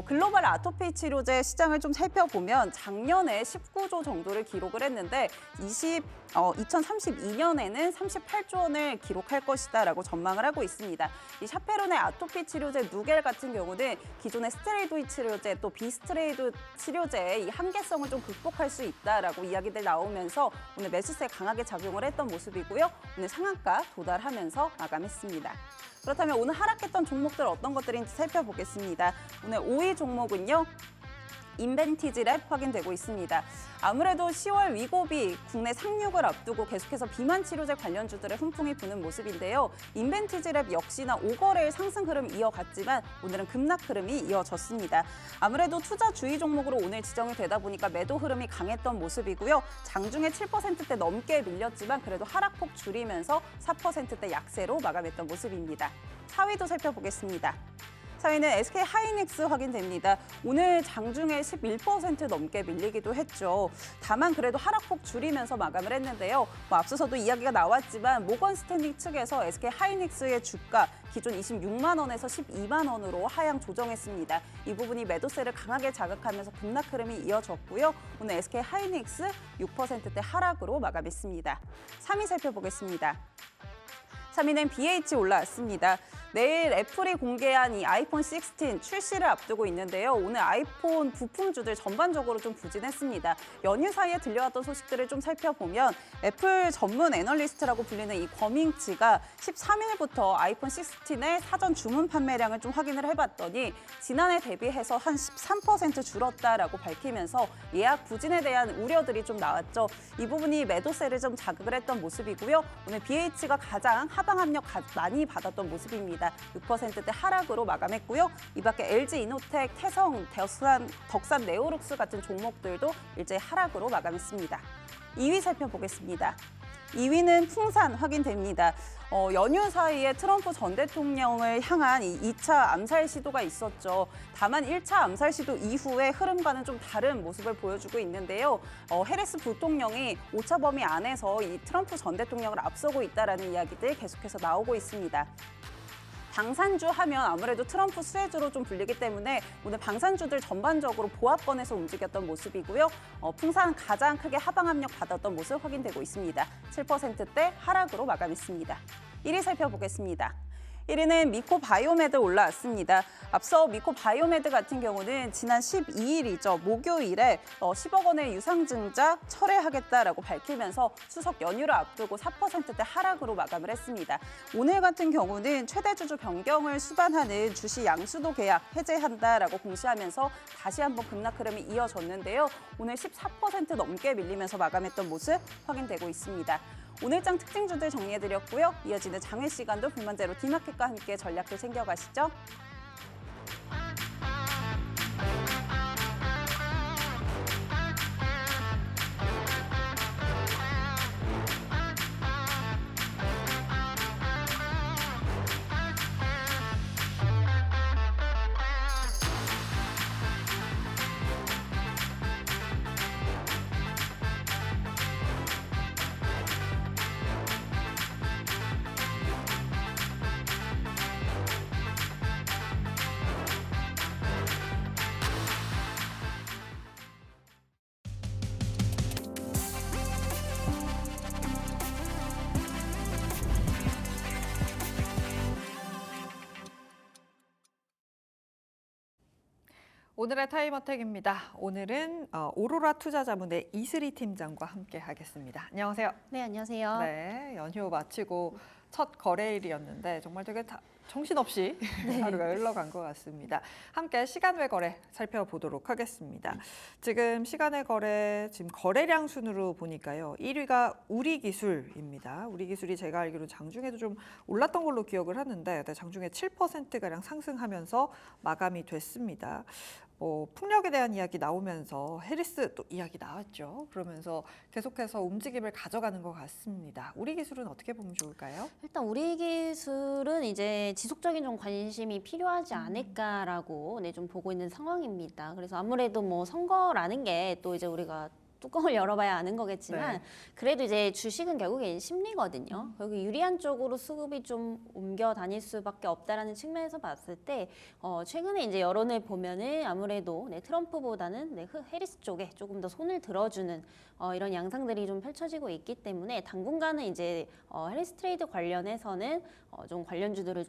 글로벌 아토피 치료제 시장을 좀 살펴보면 작년에 19조 정도를 기록을 했는데 2032년에는 38조 원을 기록할 것이다라고 전망을 하고 있습니다. 이 샤페론의 아토피 치료제 누겔 같은 경우는 기존의 스테로이드 치료제 또 비스테로이드 치료제의 이 한계성을 좀 극복할 수 있다라고 이야기들 나오면서 오늘 매수세 강하게 작용을 했던 모습이고요. 오늘 상한가 도달하면서 마감했습니다. 그렇다면 오늘 하락했던 종목들 어떤 것들인지 살펴보겠습니다. 오늘 5위 종목은요. 인벤티지랩 확인되고 있습니다. 아무래도 10월 위고비 국내 상륙을 앞두고 계속해서 비만 치료제 관련주들의 훈풍이 부는 모습인데요. 인벤티지랩 역시나 5거래일 상승 흐름 이어갔지만 오늘은 급락 흐름이 이어졌습니다. 아무래도 투자 주의 종목으로 오늘 지정이 되다 보니까 매도 흐름이 강했던 모습이고요. 장중에 7%대 넘게 밀렸지만 그래도 하락폭 줄이면서 4%대 약세로 마감했던 모습입니다. 4위도 살펴보겠습니다. 4위는 SK 하이닉스 확인됩니다. 오늘 장중에 11% 넘게 밀리기도 했죠. 다만 그래도 하락폭 줄이면서 마감을 했는데요. 앞서서도 이야기가 나왔지만 모건 스탠리 측에서 SK 하이닉스의 주가 기존 26만 원에서 12만 원으로 하향 조정했습니다. 이 부분이 매도세를 강하게 자극하면서 급락 흐름이 이어졌고요. 오늘 SK 하이닉스 6%대 하락으로 마감했습니다. 3위 살펴보겠습니다. 3위는 BH 올라왔습니다. 내일 애플이 공개한 이 아이폰 16 출시를 앞두고 있는데요. 오늘 아이폰 부품주들 전반적으로 좀 부진했습니다. 연휴 사이에 들려왔던 소식들을 좀 살펴보면 애플 전문 애널리스트라고 불리는 이 거밍치가 13일부터 아이폰 16의 사전 주문 판매량을 좀 확인을 해봤더니 지난해 대비해서 한 13% 줄었다라고 밝히면서 예약 부진에 대한 우려들이 좀 나왔죠. 이 부분이 매도세를 좀 자극을 했던 모습이고요. 오늘 BH가 가장 하방 압력 많이 받았던 모습입니다. 6%대 하락으로 마감했고요. 이 밖에 LG 이노텍, 태성, 덕산 네오룩스 같은 종목들도 일제히 하락으로 마감했습니다. 2위 살펴보겠습니다. 2위는 풍산 확인됩니다. 연휴 사이에 트럼프 전 대통령을 향한 이 2차 암살 시도가 있었죠. 다만 1차 암살 시도 이후의 흐름과는 좀 다른 모습을 보여주고 있는데요. 해리스 부통령이 오차 범위 안에서 이 트럼프 전 대통령을 앞서고 있다라는 이야기들 계속해서 나오고 있습니다. 방산주 하면 아무래도 트럼프 수혜주로 좀 불리기 때문에 오늘 방산주들 전반적으로 보합권에서 움직였던 모습이고요. 풍산 가장 크게 하방 압력 받았던 모습 확인되고 있습니다. 7%대 하락으로 마감했습니다. 1위 살펴보겠습니다. 1위는 미코바이오메드 올라왔습니다. 앞서 미코바이오메드 같은 경우는 지난 12일이죠. 목요일에 10억 원의 유상증자 철회하겠다라고 밝히면서 추석 연휴를 앞두고 4%대 하락으로 마감을 했습니다. 오늘 같은 경우는 최대 주주 변경을 수반하는 주식 양수도 계약 해제한다라고 공시하면서 다시 한번 급락 흐름이 이어졌는데요. 오늘 14% 넘게 밀리면서 마감했던 모습 확인되고 있습니다. 오늘장 특징주들 정리해드렸고요. 이어지는 장외 시간도 불만제로 D마켓과 함께 전략들 챙겨가시죠. 오늘의 타임어택입니다. 오늘은 오로라 투자자문의 이슬이 팀장과 함께 하겠습니다. 안녕하세요. 네, 안녕하세요. 네, 연휴 마치고 첫 거래일이었는데 정말 되게 정신없이 하루가 흘러간 것 같습니다. 함께 시간 외 거래 살펴보도록 하겠습니다. 지금 시간 외 거래, 지금 거래량 순으로 보니까요. 1위가 우리기술입니다. 우리기술이 제가 알기로 장중에도 좀 올랐던 걸로 기억을 하는데 장중에 7%가량 상승하면서 마감이 됐습니다. 풍력에 대한 이야기 나오면서 해리스 또 이야기 나왔죠. 그러면서 계속해서 움직임을 가져가는 것 같습니다. 우리 기술은 어떻게 보면 좋을까요? 일단 우리 기술은 이제 지속적인 좀 관심이 필요하지 않을까라고 좀 보고 있는 상황입니다. 그래서 아무래도 뭐 선거라는 게 또 이제 우리가 뚜껑을 열어봐야 아는 거겠지만 네. 그래도 이제 주식은 결국엔 심리거든요. 결국 유리한 쪽으로 수급이 좀 옮겨 다닐 수밖에 없다라는 측면에서 봤을 때 최근에 이제 여론을 보면은 아무래도 트럼프보다는 해리스 쪽에 조금 더 손을 들어주는 이런 양상들이 좀 펼쳐지고 있기 때문에 당분간은 이제 해리스 트레이드 관련해서는 좀 관련주들을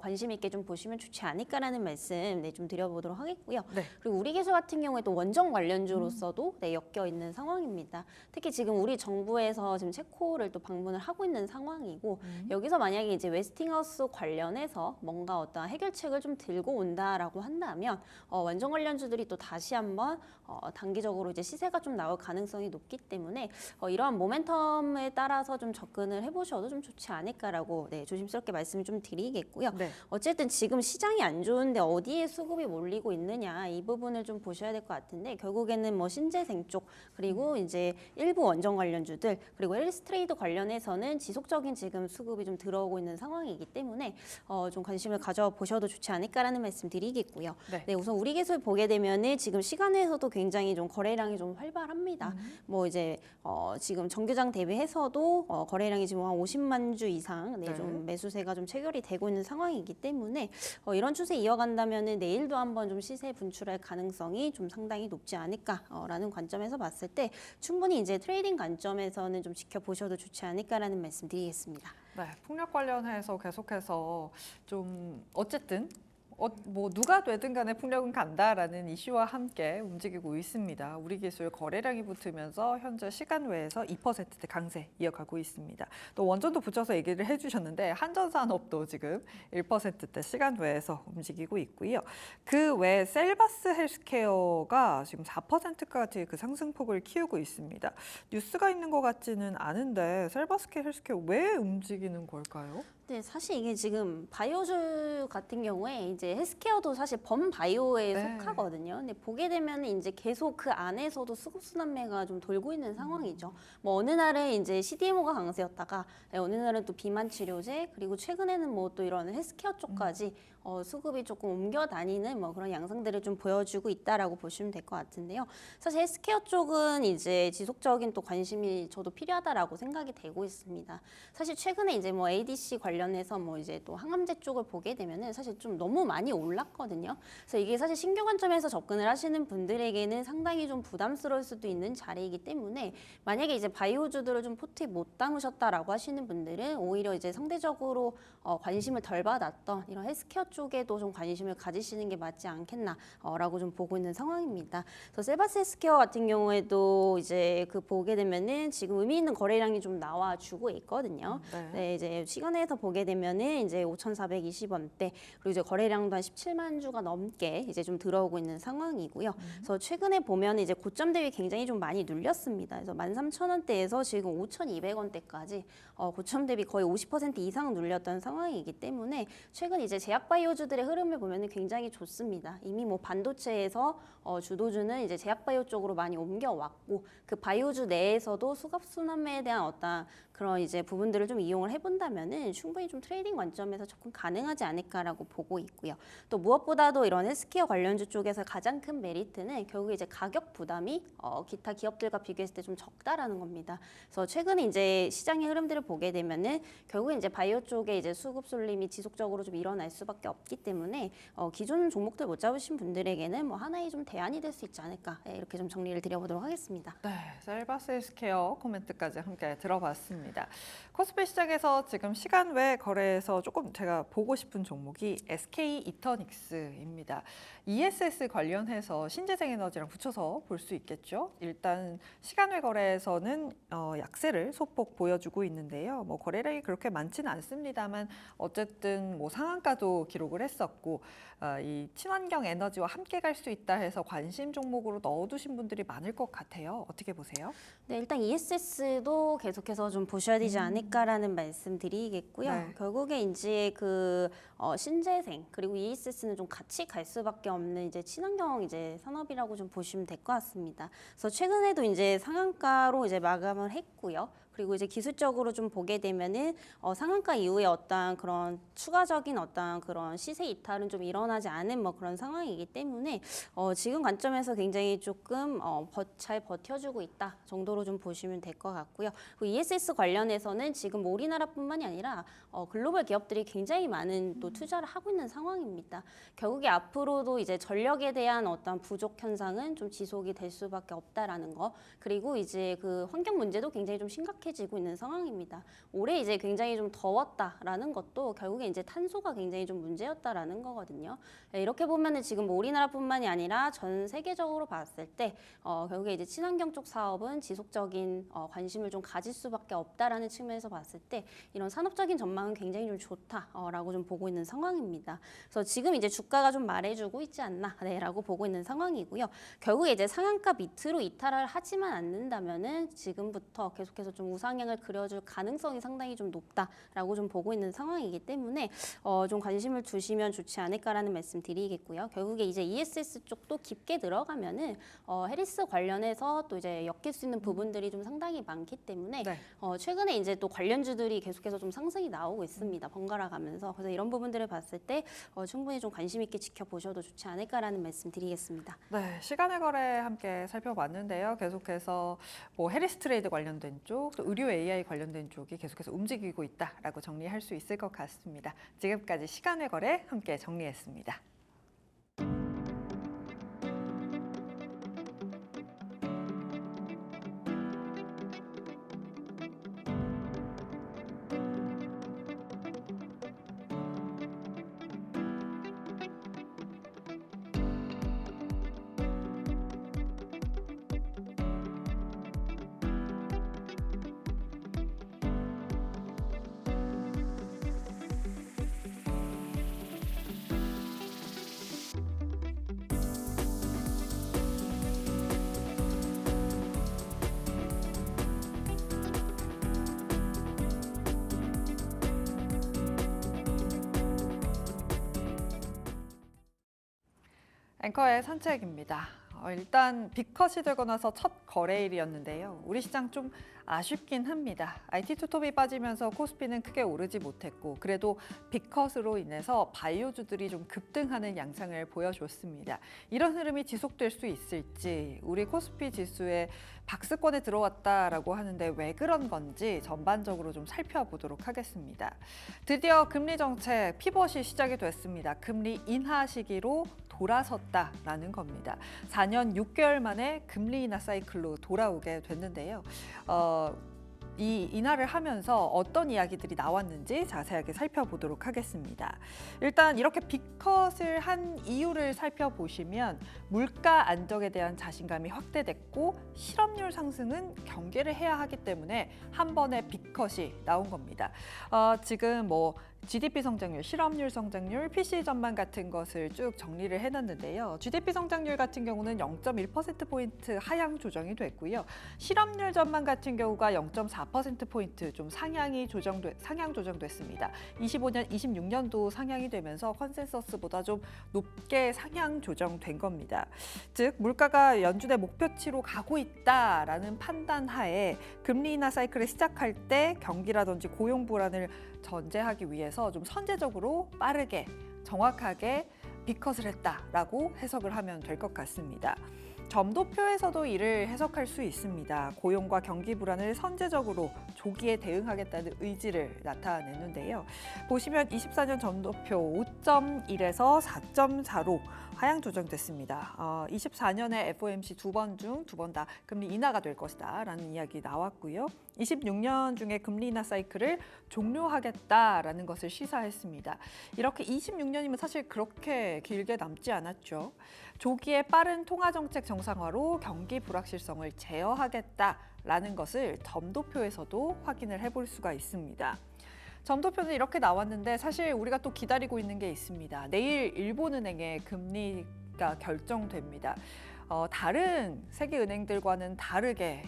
관심 있게 좀 보시면 좋지 않을까라는 말씀 좀 드려보도록 하겠고요. 네. 그리고 우리 기술 같은 경우에 또 원정 관련주로서도 엮여 있는 상황입니다. 특히 지금 우리 정부에서 지금 체코를 또 방문을 하고 있는 상황이고 여기서 만약에 이제 웨스팅하우스 관련해서 뭔가 어떤 해결책을 좀 들고 온다라고 한다면 원정 관련주들이 또 다시 한번 단기적으로 이제 시세가 좀 나올 가능성이 높기 때문에 이러한 모멘텀에 따라서 좀 접근을 해보셔도 좀 좋지 않을까라고 조심스럽게 말씀을 좀 드리겠고요. 네. 어쨌든 지금 시장이 안 좋은데 어디에 수급이 몰리고 있느냐 이 부분을 좀 보셔야 될 것 같은데 결국에는 뭐 신재생 쪽 그리고 이제 일부 원전 관련주들 그리고 헬스 트레이드 관련해서는 지속적인 지금 수급이 좀 들어오고 있는 상황이기 때문에 좀 관심을 가져보셔도 좋지 않을까라는 말씀 드리겠고요. 네, 우선 우리 기술 보게 되면은 지금 시간에서도 굉장히 좀 거래량이 좀 활발합니다. 뭐 이제 지금 정규장 대비해서도 거래량이 지금 한 50만 주 이상 좀 매수세가 좀 체결이 되고 있는 상황이기 때문에 이런 추세 이어간다면은 내일도 한번 좀 시세 분출할 가능성이 좀 상당히 높지 않을까라는 관점에서 봤을 때 충분히 이제 트레이딩 관점에서는 좀 지켜보셔도 좋지 않을까라는 말씀 드리겠습니다. 네, 풍력 관련해서 계속해서 좀 어쨌든 뭐 누가 되든 간에 풍력은 간다라는 이슈와 함께 움직이고 있습니다. 우리 기술 거래량이 붙으면서 현재 시간 외에서 2%대 강세 이어가고 있습니다. 또 원전도 붙여서 얘기를 해주셨는데 한전산업도 지금 1%대 시간 외에서 움직이고 있고요. 그 외 셀바스 헬스케어가 지금 4%까지 그 상승폭을 키우고 있습니다. 뉴스가 있는 것 같지는 않은데 셀바스 헬스케어 왜 움직이는 걸까요? 네, 사실 이게 지금 바이오주 같은 경우에 이제 헬스케어도 사실 범바이오에 속하거든요. 근데 보게 되면 이제 계속 그 안에서도 수급순환매가 좀 돌고 있는 상황이죠. 뭐 어느 날은 이제 CDMO가 강세였다가 어느 날은 또 비만 치료제 그리고 최근에는 뭐 또 이런 헬스케어 쪽까지 수급이 조금 옮겨 다니는 뭐 그런 양상들을 좀 보여주고 있다라고 보시면 될 것 같은데요. 사실 헬스케어 쪽은 이제 지속적인 또 관심이 저도 필요하다라고 생각이 되고 있습니다. 사실 최근에 이제 뭐 ADC 관련해서 뭐 이제 또 항암제 쪽을 보게 되면은 사실 좀 너무 많이 올랐거든요. 그래서 이게 사실 신규 관점에서 접근을 하시는 분들에게는 상당히 좀 부담스러울 수도 있는 자리이기 때문에 만약에 이제 바이오주들을 좀 포트에 못 담으셨다라고 하시는 분들은 오히려 이제 상대적으로 관심을 덜 받았던 이런 헬스케어 쪽에도 좀 관심을 가지시는 게 맞지 않겠나라고 좀 보고 있는 상황입니다. 그래서 셀바스 헬스케어 같은 경우에도 이제 그 보게 되면은 지금 의미 있는 거래량이 좀 나와주고 있거든요. 네, 이제 시간에서 보게 되면은 이제 5,420원대 그리고 이제 거래량도 한 17만 주가 넘게 이제 좀 들어오고 있는 상황이고요. 그래서 최근에 보면 이제 고점 대비 굉장히 좀 많이 눌렸습니다. 그래서 13,000원대에서 지금 5,200원대까지 고점 대비 거의 50% 이상 눌렸던 상황이기 때문에 최근 이제 제약바이오주들의 흐름을 보면 굉장히 좋습니다. 이미 뭐 반도체에서 주도주는 이제 제약바이오 쪽으로 많이 옮겨왔고 그 바이오주 내에서도 수급순환매에 대한 어떤 그런 이제 부분들을 좀 이용을 해본다면은 충분히 좀 트레이딩 관점에서 접근 가능하지 않을까라고 보고 있고요. 또 무엇보다도 이런 헬스케어 관련주 쪽에서 가장 큰 메리트는 결국 이제 가격 부담이 기타 기업들과 비교했을 때 좀 적다라는 겁니다. 그래서 최근에 이제 시장의 흐름들을 보게 되면은 결국 이제 바이오 쪽에 이제 수급 쏠림이 지속적으로 좀 일어날 수밖에 없기 때문에 기존 종목들 못 잡으신 분들에게는 뭐 하나의 좀 대안이 될 수 있지 않을까 이렇게 좀 정리를 드려보도록 하겠습니다. 네, 셀바스 헬스케어 코멘트까지 함께 들어봤습니다. 코스피 시장에서 지금 시간 외 거래에서 조금 제가 보고 싶은 종목이 SK 이터닉스입니다. ESS 관련해서 신재생에너지랑 붙여서 볼 수 있겠죠. 일단 시간 외 거래에서는 약세를 소폭 보여주고 있는데요. 뭐 거래량이 그렇게 많지는 않습니다만 어쨌든 뭐 상한가도 기록을 했었고 이 친환경 에너지와 함께 갈 수 있다 해서 관심 종목으로 넣어두신 분들이 많을 것 같아요. 어떻게 보세요? 네, 일단 ESS도 계속해서 좀 보셔야 되지 않을까라는 말씀 드리겠고요. 네. 결국에 이제 그 신재생 그리고 ESS는 좀 같이 갈 수밖에 없는 이제 친환경 이제 산업이라고 좀 보시면 될 것 같습니다. 그래서 최근에도 이제 상한가로 이제 마감을 했고요. 그리고 이제 기술적으로 좀 보게 되면은 상한가 이후에 어떤 그런 추가적인 어떤 그런 시세 이탈은 좀 일어나지 않은 뭐 그런 상황이기 때문에 지금 관점에서 굉장히 조금 잘 버텨주고 있다 정도로 좀 보시면 될 것 같고요. 그리고 ESS 관련해서는 지금 뭐 우리나라뿐만이 아니라 글로벌 기업들이 굉장히 많은 또 투자를 하고 있는 상황입니다. 결국에 앞으로도 이제 전력에 대한 어떤 부족 현상은 좀 지속이 될 수밖에 없다라는 거. 그리고 이제 그 환경 문제도 굉장히 좀 심각해지고 있는 상황입니다. 올해 이제 굉장히 좀 더웠다라는 것도 결국에 이제 탄소가 굉장히 좀 문제였다라는 거거든요. 이렇게 보면은 지금 뭐 우리나라뿐만이 아니라 전 세계적으로 봤을 때 결국에 이제 친환경 쪽 사업은 지속적인 관심을 좀 가질 수밖에 없다라는 측면에서 봤을 때 이런 산업적인 전망은 굉장히 좀 좋다라고 좀 보고 있는 상황입니다. 그래서 지금 이제 주가가 좀 말해주고 있지 않나라고 보고 있는 상황이고요. 결국에 이제 상한가 밑으로 이탈을 하지만 않는다면은 지금부터 계속해서 좀 좀 우상향을 그려줄 가능성이 상당히 좀 높다라고 좀 보고 있는 상황이기 때문에 좀 관심을 두시면 좋지 않을까라는 말씀 드리겠고요. 결국에 이제 ESS 쪽도 깊게 들어가면은 해리스 관련해서 또 이제 엮일 수 있는 부분들이 좀 상당히 많기 때문에 네. 최근에 이제 또 관련주들이 계속해서 좀 상승이 나오고 있습니다. 번갈아 가면서. 그래서 이런 부분들을 봤을 때 충분히 좀 관심 있게 지켜보셔도 좋지 않을까라는 말씀 드리겠습니다. 네, 시간의 거래 함께 살펴봤는데요. 계속해서 뭐 해리스 트레이드 관련된 쪽, 또 의료 AI 관련된 쪽이 계속해서 움직이고 있다라고 정리할 수 있을 것 같습니다. 지금까지 시간의 거래 함께 정리했습니다. 앵커의 산책입니다. 일단 빅컷이 되고 나서 첫 거래일이었는데요. 우리 시장 좀 아쉽긴 합니다. IT 투톱이 빠지면서 코스피는 크게 오르지 못했고 그래도 빅컷으로 인해서 바이오주들이 좀 급등하는 양상을 보여줬습니다. 이런 흐름이 지속될 수 있을지 우리 코스피 지수에 박스권에 들어왔다라고 하는데 왜 그런 건지 전반적으로 좀 살펴보도록 하겠습니다. 드디어 금리 정책 피벗이 시작이 됐습니다. 금리 인하 시기로 돌아섰다라는 겁니다. 4년 6개월 만에 금리 인하 사이클로 돌아오게 됐는데요. 이 인하를 하면서 어떤 이야기들이 나왔는지 자세하게 살펴보도록 하겠습니다. 일단 이렇게 빅컷을 한 이유를 살펴보시면 물가 안정에 대한 자신감이 확대됐고 실업률 상승은 경계를 해야 하기 때문에 한 번에 빅컷이 나온 겁니다. 지금 뭐 GDP 성장률, 실업률 성장률, PCE 전망 같은 것을 쭉 정리를 해놨는데요. GDP 성장률 같은 경우는 0.1%포인트 하향 조정이 됐고요. 실업률 전망 같은 경우가 0.4%포인트 좀 상향 조정됐습니다. 25년, 26년도 상향이 되면서 컨센서스보다 좀 높게 상향 조정된 겁니다. 즉 물가가 연준의 목표치로 가고 있다라는 판단 하에 금리 인하 사이클을 시작할 때 경기라든지 고용 불안을 전제하기 위해서 좀 선제적으로 빠르게 정확하게 빅컷을 했다라고 해석을 하면 될 것 같습니다. 점도표에서도 이를 해석할 수 있습니다. 고용과 경기 불안을 선제적으로 조기에 대응하겠다는 의지를 나타내는데요. 보시면 24년 점도표 5.1에서 4.4로 하향 조정됐습니다. 24년에 FOMC 두 번 중 두 번 다 금리 인하가 될 것이다라는 이야기 나왔고요. 26년 중에 금리 인하 사이클을 종료하겠다라는 것을 시사했습니다. 이렇게 26년이면 사실 그렇게 길게 남지 않았죠. 조기에 빠른 통화정책 정상화로 경기 불확실성을 제어하겠다라는 것을 점도표에서도 확인을 해볼 수가 있습니다. 점도표는 이렇게 나왔는데 사실 우리가 또 기다리고 있는 게 있습니다. 내일 일본은행의 금리가 결정됩니다. 다른 세계 은행들과는 다르게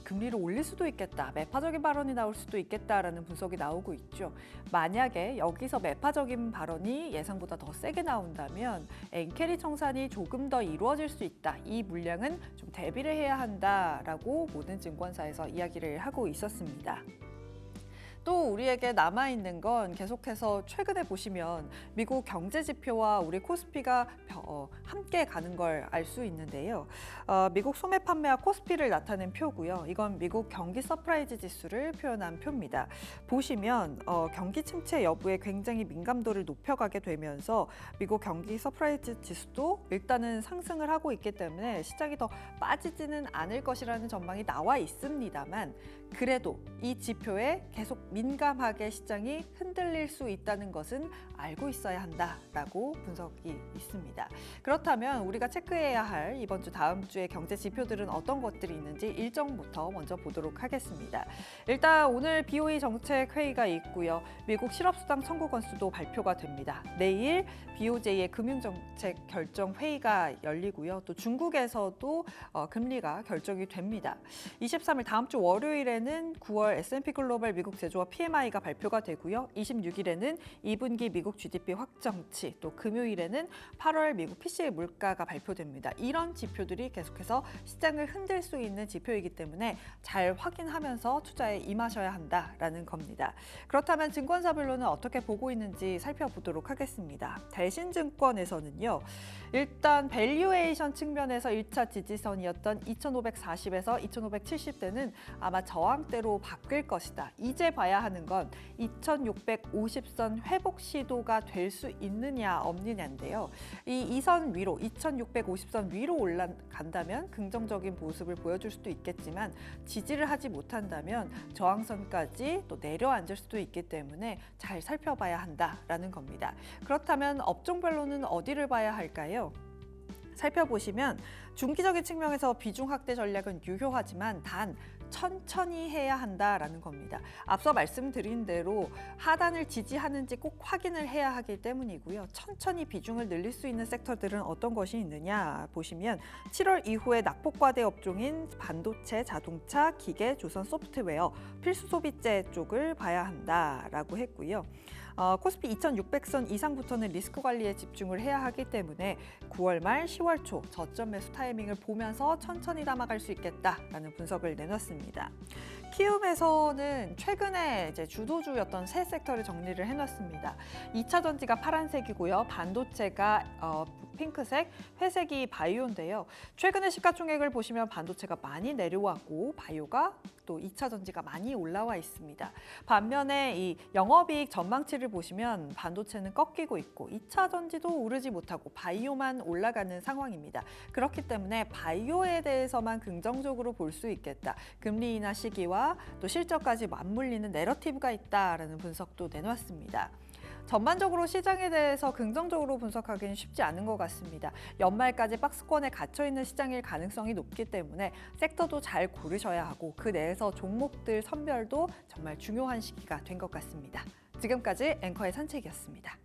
금리를 올릴 수도 있겠다, 매파적인 발언이 나올 수도 있겠다라는 분석이 나오고 있죠. 만약에 여기서 매파적인 발언이 예상보다 더 세게 나온다면 엔캐리 청산이 조금 더 이루어질 수 있다. 이 물량은 좀 대비를 해야 한다라고 모든 증권사에서 이야기를 하고 있었습니다. 또 우리에게 남아있는 건 계속해서 최근에 보시면 미국 경제 지표와 우리 코스피가 함께 가는 걸 알 수 있는데요. 미국 소매 판매와 코스피를 나타낸 표고요. 이건 미국 경기 서프라이즈 지수를 표현한 표입니다. 보시면 경기 침체 여부에 굉장히 민감도를 높여가게 되면서 미국 경기 서프라이즈 지수도 일단은 상승을 하고 있기 때문에 시장이 더 빠지지는 않을 것이라는 전망이 나와 있습니다만 그래도 이 지표에 계속 민감하게 시장이 흔들릴 수 있다는 것은 알고 있어야 한다라고 분석이 있습니다. 그렇다면 우리가 체크해야 할 이번 주 다음 주의 경제 지표들은 어떤 것들이 있는지 일정부터 먼저 보도록 하겠습니다. 일단 오늘 BOE 정책회의가 있고요. 미국 실업수당 청구 건수도 발표가 됩니다. 내일 BOJ의 금융정책 결정회의가 열리고요. 또 중국에서도 금리가 결정이 됩니다. 23일 다음 주 월요일에는 9월 S&P 글로벌 미국 제조업 PMI가 발표가 되고요. 26일에는 2분기 미국 GDP 확정치, 또 금요일에는 8월 미국 PCE 물가가 발표됩니다. 이런 지표들이 계속해서 시장을 흔들 수 있는 지표이기 때문에 잘 확인하면서 투자에 임하셔야 한다라는 겁니다. 그렇다면 증권사별로는 어떻게 보고 있는지 살펴보도록 하겠습니다. 대신증권에서는요. 일단 밸류에이션 측면에서 1차 지지선이었던 2,540에서 2,570대는 아마 저항대로 바뀔 것이다. 이제 봐야 하는 건 2,650선 회복 시도가 될 수 있느냐 없느냐인데요. 이 선 위로 2,650선 위로 올라간다면 긍정적인 모습을 보여줄 수도 있겠지만 지지를 하지 못한다면 저항선까지 또 내려앉을 수도 있기 때문에 잘 살펴봐야 한다라는 겁니다. 그렇다면 업종별로는 어디를 봐야 할까요? 살펴보시면 중기적인 측면에서 비중 확대 전략은 유효하지만 단 천천히 해야 한다라는 겁니다. 앞서 말씀드린 대로 하단을 지지하는지 꼭 확인을 해야 하기 때문이고요. 천천히 비중을 늘릴 수 있는 섹터들은 어떤 것이 있느냐 보시면 7월 이후에 낙폭과대 업종인 반도체, 자동차, 기계, 조선 소프트웨어, 필수 소비재 쪽을 봐야 한다라고 했고요. 코스피 2,600선 이상부터는 리스크 관리에 집중을 해야 하기 때문에 9월 말 10월 초 저점 매수 타이밍을 보면서 천천히 담아갈 수 있겠다라는 분석을 내놨습니다. 키움에서는 최근에 이제 주도주였던 세 섹터를 정리를 해놨습니다. 2차 전지가 파란색이고요. 반도체가 핑크색, 회색이 바이오인데요. 최근에 시가총액을 보시면 반도체가 많이 내려왔고 바이오가 또 2차 전지가 많이 올라와 있습니다. 반면에 이 영업이익 전망치를 보시면 반도체는 꺾이고 있고 2차 전지도 오르지 못하고 바이오만 올라가는 상황입니다. 그렇기 때문에 바이오에 대해서만 긍정적으로 볼 수 있겠다. 금리 인하 시기와 또 실적까지 맞물리는 내러티브가 있다라는 분석도 내놨습니다. 전반적으로 시장에 대해서 긍정적으로 분석하기는 쉽지 않은 것 같습니다. 연말까지 박스권에 갇혀있는 시장일 가능성이 높기 때문에 섹터도 잘 고르셔야 하고 그 내에서 종목들 선별도 정말 중요한 시기가 된 것 같습니다. 지금까지 앵커의 산책이었습니다.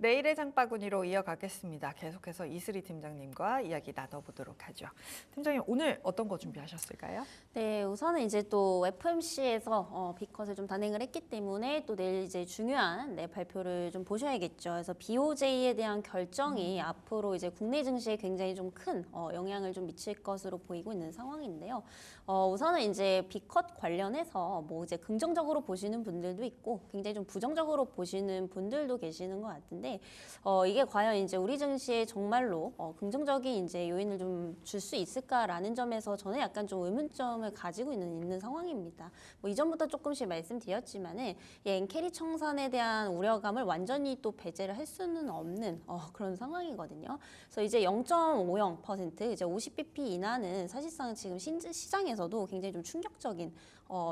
내일의 장바구니로 이어가겠습니다. 계속해서 이슬이 팀장님과 이야기 나눠보도록 하죠. 팀장님, 오늘 어떤 거 준비하셨을까요? 네, 우선은 이제 또 FOMC에서 빅컷을 좀 단행을 했기 때문에 또 내일 이제 중요한 발표를 좀 보셔야겠죠. 그래서 BOJ에 대한 결정이 앞으로 이제 국내 증시에 굉장히 좀 큰 영향을 좀 미칠 것으로 보이고 있는 상황인데요. 우선은 이제 빅컷 관련해서 뭐 이제 긍정적으로 보시는 분들도 있고 굉장히 좀 부정적으로 보시는 분들도 계시는 것 같은데 이게 과연 이제 우리 증시에 정말로 긍정적인 이제 요인을 좀 줄 수 있을까라는 점에서 저는 약간 좀 의문점을 가지고 있는 상황입니다. 뭐 이전부터 조금씩 말씀드렸지만은 이 엔캐리 청산에 대한 우려감을 완전히 또 배제를 할 수는 없는 그런 상황이거든요. 그래서 이제 0.50% 이제 50bp 인하는 사실상 지금 시장에서도 굉장히 좀 충격적인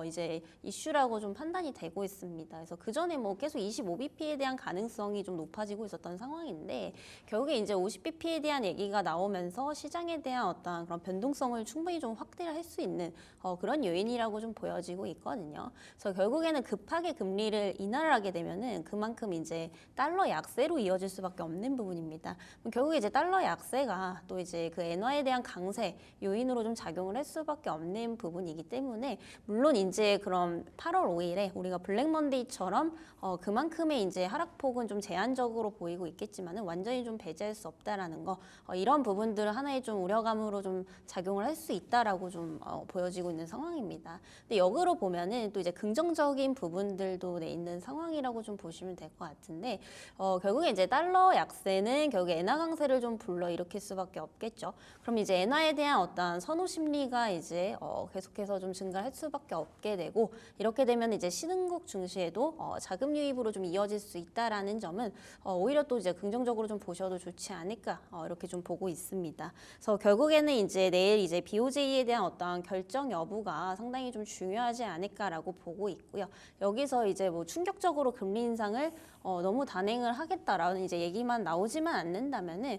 이제 이슈라고 좀 판단이 되고 있습니다. 그래서 그 전에 뭐 계속 25bp에 대한 가능성이 좀 높아지고 있었던 상황인데 결국에 이제 50bp에 대한 얘기가 나오면서 시장에 대한 어떤 그런 변동성을 충분히 좀 확대를 할 수 있는 그런 요인이라고 좀 보여지고 있거든요. 그래서 결국에는 급하게 금리를 인하를 하게 되면은 그만큼 이제 달러 약세로 이어질 수밖에 없는 부분입니다. 결국에 이제 달러 약세가 또 이제 그 엔화에 대한 강세 요인으로 좀 작용을 할 수밖에 없는 부분이기 때문에 물론 이제 그럼 8월 5일에 우리가 블랙 먼데이처럼 그만큼의 이제 하락폭은 좀 제한적으로 보이고 있겠지만은 완전히 좀 배제할 수 없다라는 거 이런 부분들을 하나의 좀 우려감으로 좀 작용을 할 수 있다라고 좀 보여지고 있는 상황입니다. 근데 역으로 보면은 또 이제 긍정적인 부분들도 있는 상황이라고 좀 보시면 될 것 같은데 결국에 이제 달러 약세는 결국에 엔화 강세를 좀 불러일으킬 수밖에 없겠죠. 그럼 이제 엔화에 대한 어떤 선호 심리가 이제 계속해서 좀 증가할 수밖에 없게 되고 이렇게 되면 이제 신흥국 증시에도 자금 유입으로 좀 이어질 수 있다라는 점은 오히려 또 이제 긍정적으로 좀 보셔도 좋지 않을까 이렇게 좀 보고 있습니다. 그래서 결국에는 이제 내일 이제 BOJ에 대한 어떤 결정 여부가 상당히 좀 중요하지 않을까라고 보고 있고요. 여기서 이제 뭐 충격적으로 금리 인상을 너무 단행을 하겠다라는 이제 얘기만 나오지만 않는다면은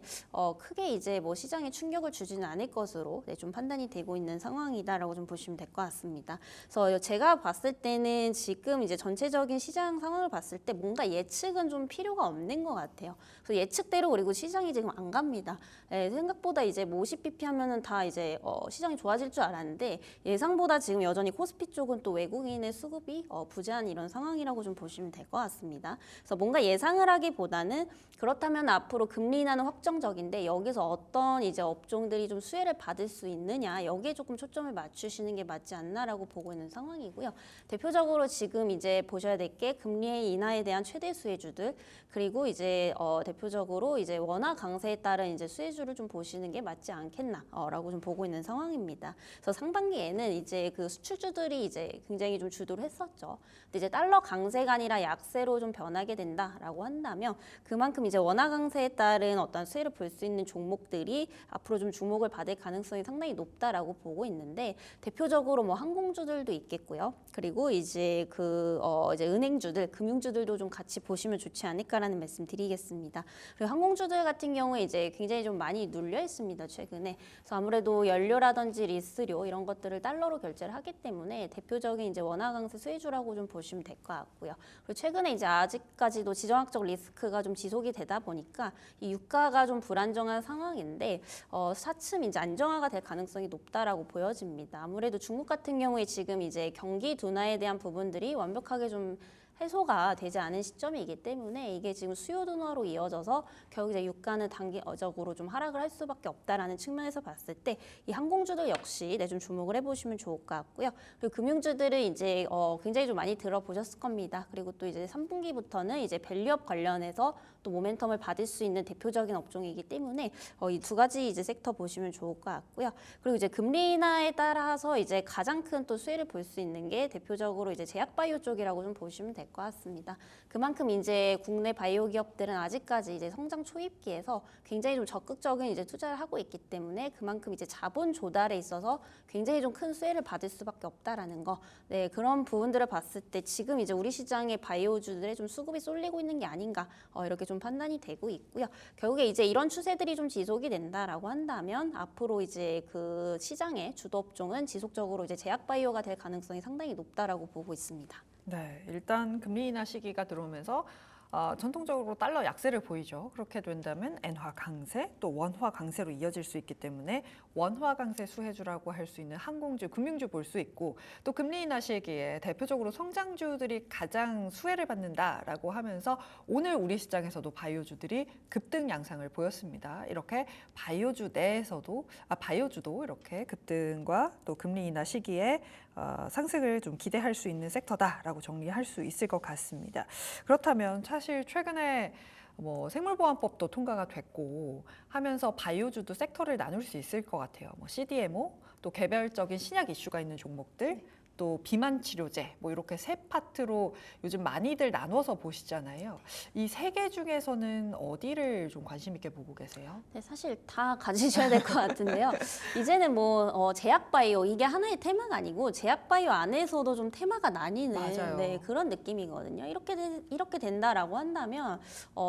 크게 이제 뭐 시장에 충격을 주지는 않을 것으로 좀 판단이 되고 있는 상황이다라고 좀 보시면 될 것 같습니다. 그래서 제가 봤을 때는 지금 이제 전체적인 시장 상황을 봤을 때 뭔가 예측은 좀 필요가 없는 것 같아요. 그래서 예측대로 그리고 시장이 지금 안 갑니다. 생각보다 이제 뭐 50bp 하면은 다 이제 시장이 좋아질 줄 알았는데 예상보다 지금 여전히 코스피 쪽은 또 외국인의 수급이 부재한 이런 상황이라고 좀 보시면 될 것 같습니다. 그래서 뭔가 예상을 하기보다는 그렇다면 앞으로 금리 인하는 확정적인데 여기서 어떤 이제 업종들이 좀 수혜를 받을 수 있느냐 여기에 조금 초점을 맞추시는 게 맞지 않나라고 보고 있는 상황이고요. 대표적으로 지금 이제 보셔야 될 게 금리 인하에 대한 최대 수혜주들 그리고 이제 대표적으로 이제 원화 강세에 따른 이제 수혜주를 좀 보시는 게 맞지 않겠나라고 좀 보고 있는 상황입니다. 그래서 상반기에는 이제 그 수출주들이 이제 굉장히 좀 주도를 했었죠. 근데 이제 달러 강세가 아니라 약세로 좀 변하게 된다라고 한다면 그만큼 이제 원화 강세에 따른 어떤 수혜를 볼 수 있는 종목들이 앞으로 좀 주목을 받을 가능성이 상당히 높다라고 보고 있는데 대표적으로 뭐 항공주들도 있겠고요. 그리고 이제 이제 은행주들, 금융주들도 좀 같이 보시면 좋지 않을까라는 말씀 드리겠습니다. 그리고 항공주들 같은 경우에 이제 굉장히 좀 많이 눌려 있습니다, 최근에. 그래서 아무래도 연료라든지 리스료 이런 것들을 달러로 결제를 하기 때문에 대표적인 이제 원화 강세 수혜주라고 좀 보시면 될 것 같고요. 그리고 최근에 이제 아직까지도 지정학적 리스크가 좀 지속이 되다 보니까 이 유가가 좀 불안정한 상황인데 차츰 이제 안정화가 될 가능성이 높다라고 보여집니다. 아무래도 중국 같은 경우에 지금 이제 경기 둔화에 대한 부분들이 완벽하게 좀 해소가 되지 않은 시점이기 때문에 이게 지금 수요 둔화로 이어져서 결국 이제 유가는 단기적으로 좀 하락을 할 수밖에 없다라는 측면에서 봤을 때 이 항공주들 역시 좀 주목을 해보시면 좋을 것 같고요. 그리고 금융주들은 이제 굉장히 좀 많이 들어보셨을 겁니다. 그리고 또 이제 3분기부터는 이제 밸류업 관련해서 또 모멘텀을 받을 수 있는 대표적인 업종이기 때문에 이 두 가지 이제 섹터 보시면 좋을 것 같고요. 그리고 이제 금리 인하에 따라서 이제 가장 큰 또 수혜를 볼 수 있는 게 대표적으로 이제 제약바이오 쪽이라고 좀 보시면 될 것 같습니다. 그만큼 이제 국내 바이오 기업들은 아직까지 이제 성장 초입기에서 굉장히 좀 적극적인 이제 투자를 하고 있기 때문에 그만큼 이제 자본 조달에 있어서 굉장히 좀 큰 수혜를 받을 수밖에 없다라는 거. 네, 그런 부분들을 봤을 때 지금 이제 우리 시장의 바이오주들의 좀 수급이 쏠리고 있는 게 아닌가 이렇게 좀 판단이 되고 있고요. 결국에 이제 이런 추세들이 좀 지속이 된다라고 한다면 앞으로 이제 그 시장의 주도 업종은 지속적으로 이제 제약바이오가 될 가능성이 상당히 높다라고 보고 있습니다. 네, 일단 금리 인하 시기가 들어오면서 전통적으로 달러 약세를 보이죠. 그렇게 된다면 엔화 강세 또 원화 강세로 이어질 수 있기 때문에 원화 강세 수혜주라고 할 수 있는 항공주, 금융주 볼 수 있고 또 금리 인하 시기에 대표적으로 성장주들이 가장 수혜를 받는다라고 하면서 오늘 우리 시장에서도 바이오주들이 급등 양상을 보였습니다. 이렇게 바이오주 내에서도 바이오주도 이렇게 급등과 또 금리 인하 시기에 상승을 좀 기대할 수 있는 섹터다라고 정리할 수 있을 것 같습니다. 그렇다면 사실 최근에 뭐 생물보안법도 통과가 됐고 하면서 바이오주도 섹터를 나눌 수 있을 것 같아요. 뭐 CDMO 또 개별적인 신약 이슈가 있는 종목들 또 비만 치료제 뭐 이렇게 세 파트로 요즘 많이들 나눠서 보시잖아요. 이 세 개 중에서는 어디를 좀 관심 있게 보고 계세요? 네, 사실 다 가지셔야 될 것 같은데요. 이제는 뭐 제약바이오 이게 하나의 테마가 아니고 제약바이오 안에서도 좀 테마가 나뉘는 맞아요. 네, 그런 느낌이거든요. 이렇게 된다라고 한다면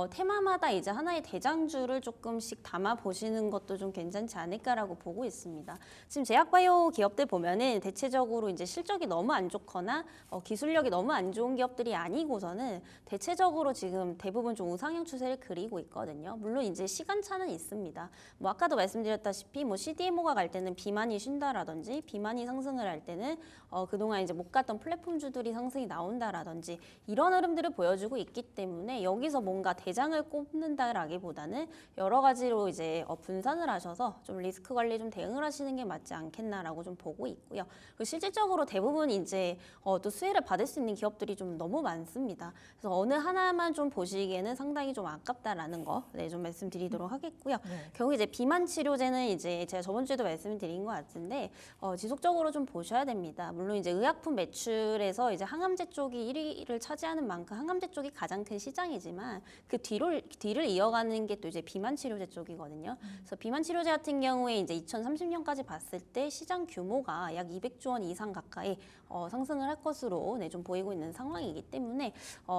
테마마다 이제 하나의 대장주를 조금씩 담아 보시는 것도 좀 괜찮지 않을까라고 보고 있습니다. 지금 제약바이오 기업들 보면은 대체적으로 이제 실적이 너무 안 좋거나 기술력이 너무 안 좋은 기업들이 아니고서는 대체적으로 지금 대부분 좀 우상향 추세를 그리고 있거든요. 물론 이제 시간차는 있습니다. 뭐 아까도 말씀드렸다시피 뭐 CDMO가 갈 때는 비만이 쉰다라든지 비만이 상승을 할 때는 그동안 이제 못 갔던 플랫폼주들이 상승이 나온다라든지 이런 흐름들을 보여주고 있기 때문에 여기서 뭔가 대장을 꼽는다라기보다는 여러 가지로 이제 분산을 하셔서 좀 리스크 관리 좀 대응을 하시는 게 맞지 않겠나라고 좀 보고 있고요. 그리고 실질적으로 대부분 이제 또 수혜를 받을 수 있는 기업들이 좀 너무 많습니다. 그래서 어느 하나만 좀 보시기에는 상당히 좀 아깝다라는 거, 네, 좀 말씀드리도록 하겠고요. 네. 결국 이제 비만 치료제는 이제 제가 저번 주에도 말씀드린 것 같은데 지속적으로 좀 보셔야 됩니다. 물론 이제 의약품 매출에서 이제 항암제 쪽이 1위를 차지하는 만큼 항암제 쪽이 가장 큰 시장이지만 그 뒤를 이어가는 게 또 이제 비만 치료제 쪽이거든요. 그래서 비만 치료제 같은 경우에 이제 2030년까지 봤을 때 시장 규모가 약 200조 원 이상 가까이 상승을 할 것으로 네, 좀 보이고 있는 상황이기 때문에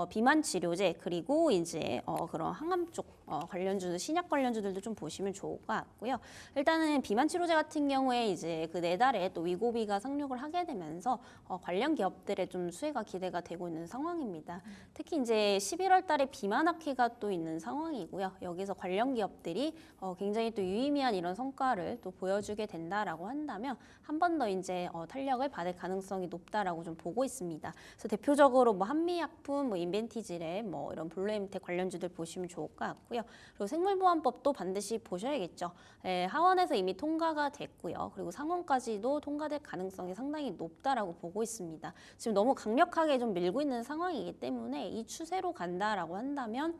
비만 치료제 그리고 이제 그런 항암 쪽 관련주, 신약 관련주들도 좀 보시면 좋을 것 같고요. 일단은 비만 치료제 같은 경우에 이제 그 내달에 또 위고비가 상륙을 하게 되면서 관련 기업들의 좀 수혜가 기대가 되고 있는 상황입니다. 특히 이제 11월 달에 비만 학회가 또 있는 상황이고요. 여기서 관련 기업들이 굉장히 또 유의미한 이런 성과를 또 보여주게 된다라고 한다면 한 번 더 이제 탄력을 받을 가능성이 높다라고 좀 보고 있습니다. 그래서 대표적으로 뭐 한미약품, 뭐 인벤티지랩, 뭐 이런 블루엠텍 관련주들 보시면 좋을 것 같고요. 그리고 생물보안법도 반드시 보셔야겠죠. 예, 하원에서 이미 통과가 됐고요. 그리고 상원까지도 통과될 가능성이 상당히 높다라고 보고 있습니다. 지금 너무 강력하게 좀 밀고 있는 상황이기 때문에 이 추세로 간다라고 한다면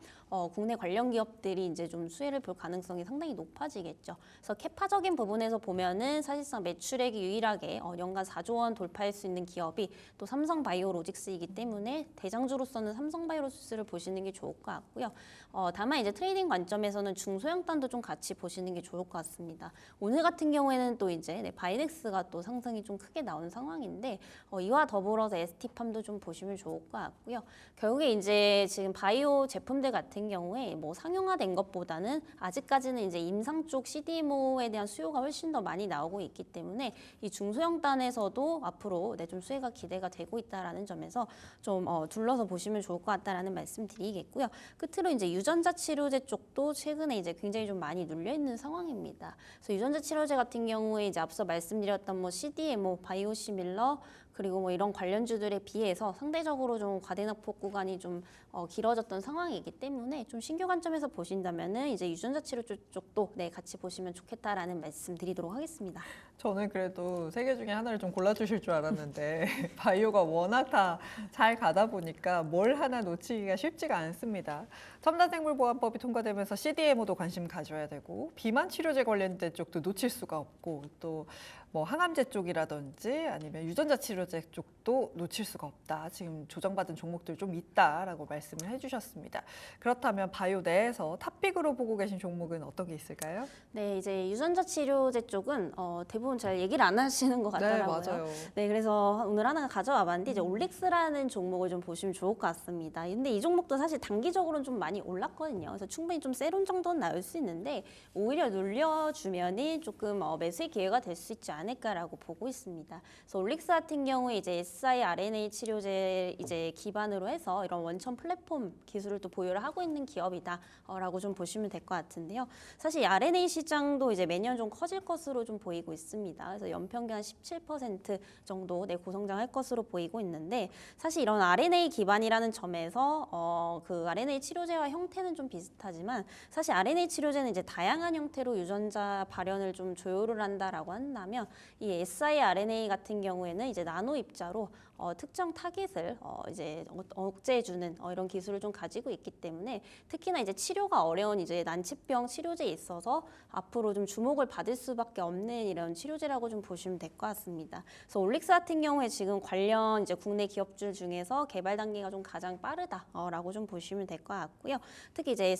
국내 관련 기업들이 이제 좀 수혜를 볼 가능성이 상당히 높아지겠죠. 그래서 캐파적인 부분에서 보면은 사실상 매출액이 유일하게 연간 4조 원 돌파할 수 있는 기업이 또 삼성바이오로직스이기 때문에 대장주로서는 삼성바이오로직스를 보시는 게 좋을 것 같고요. 다만 이제 트레이딩 관점에서는 중소형단도 좀 같이 보시는 게 좋을 것 같습니다. 오늘 같은 경우에는 또 이제 네, 바이넥스가 또 상승이 좀 크게 나온 상황인데 이와 더불어서 ST팜도 좀 보시면 좋을 것 같고요. 결국에 이제 지금 바이오 제품들 같은 경우에 뭐 상용화된 것보다는 아직까지는 이제 임상 쪽 CDMO에 대한 수요가 훨씬 더 많이 나오고 있기 때문에 이 중소형단에서도 앞으로 네, 좀 수혜가 기대가 되고 있다라는 점에서 좀 둘러서 보시면 좋을 것 같다라는 말씀 드리겠고요. 끝으로 이제 유전자 치료제 쪽도 최근에 이제 굉장히 좀 많이 눌려 있는 상황입니다. 그래서 유전자 치료제 같은 경우에 이제 앞서 말씀드렸던 뭐 CDMO, 바이오시밀러 그리고 뭐 이런 관련주들에 비해서 상대적으로 좀 과대납폭 구간이 좀 길어졌던 상황이기 때문에 좀 신규 관점에서 보신다면은 이제 유전자 치료 쪽도 네, 같이 보시면 좋겠다라는 말씀 드리도록 하겠습니다. 저는 그래도 세 개 중에 하나를 좀 골라주실 줄 알았는데 바이오가 워낙 다 잘 가다 보니까 뭘 하나 놓치기가 쉽지가 않습니다. 첨단생물보안법이 통과되면서 CDMO도 관심 가져야 되고 비만 치료제 관련된 쪽도 놓칠 수가 없고 또 뭐 항암제 쪽이라든지 아니면 유전자 치료제 쪽도 놓칠 수가 없다. 지금 조정받은 종목들 좀 있다라고 말씀을 해주셨습니다. 그렇다면 바이오 내에서 탑픽으로 보고 계신 종목은 어떤 게 있을까요? 네, 이제 유전자 치료제 쪽은 대부분 잘 얘기를 안 하시는 것 같더라고요. 네, 맞아요. 네, 그래서 오늘 하나 가져와 봤는데 이제 올릭스라는 종목을 좀 보시면 좋을 것 같습니다. 근데 이 종목도 사실 단기적으로는 좀 많이 올랐거든요. 그래서 충분히 좀 세론 정도는 나올 수 있는데 오히려 눌려주면은 조금 매수의 기회가 될 수 있지 않을까라고 보고 있습니다. 그래서 올릭스 같은 경우에 이제 siRNA 치료제 이제 기반으로 해서 이런 원천 플랫폼 기술을 또 보유를 하고 있는 기업이다라고 좀 보시면 될 것 같은데요. 사실 이 RNA 시장도 이제 매년 좀 커질 것으로 좀 보이고 있습니다. 그래서 연평균 한 17% 정도 고성장할 것으로 보이고 있는데 사실 이런 RNA 기반이라는 점에서 그 RNA 치료제와 형태는 좀 비슷하지만 사실 RNA 치료제는 이제 다양한 형태로 유전자 발현을 좀 조율을 한다라고 한다면 이 siRNA 같은 경우에는 이제 나노 입자로 특정 타깃을 이제 억제해주는 이런 기술을 좀 가지고 있기 때문에 특히나 이제 치료가 어려운 이제 난치병 치료제에 있어서 앞으로 좀 주목을 받을 수밖에 없는 이런 치료제라고 좀 보시면 될 것 같습니다. 그래서 올릭스 같은 경우에 지금 관련 이제 국내 기업들 중에서 개발 단계가 좀 가장 빠르다라고 좀 보시면 될 것 같고요. 특히 이제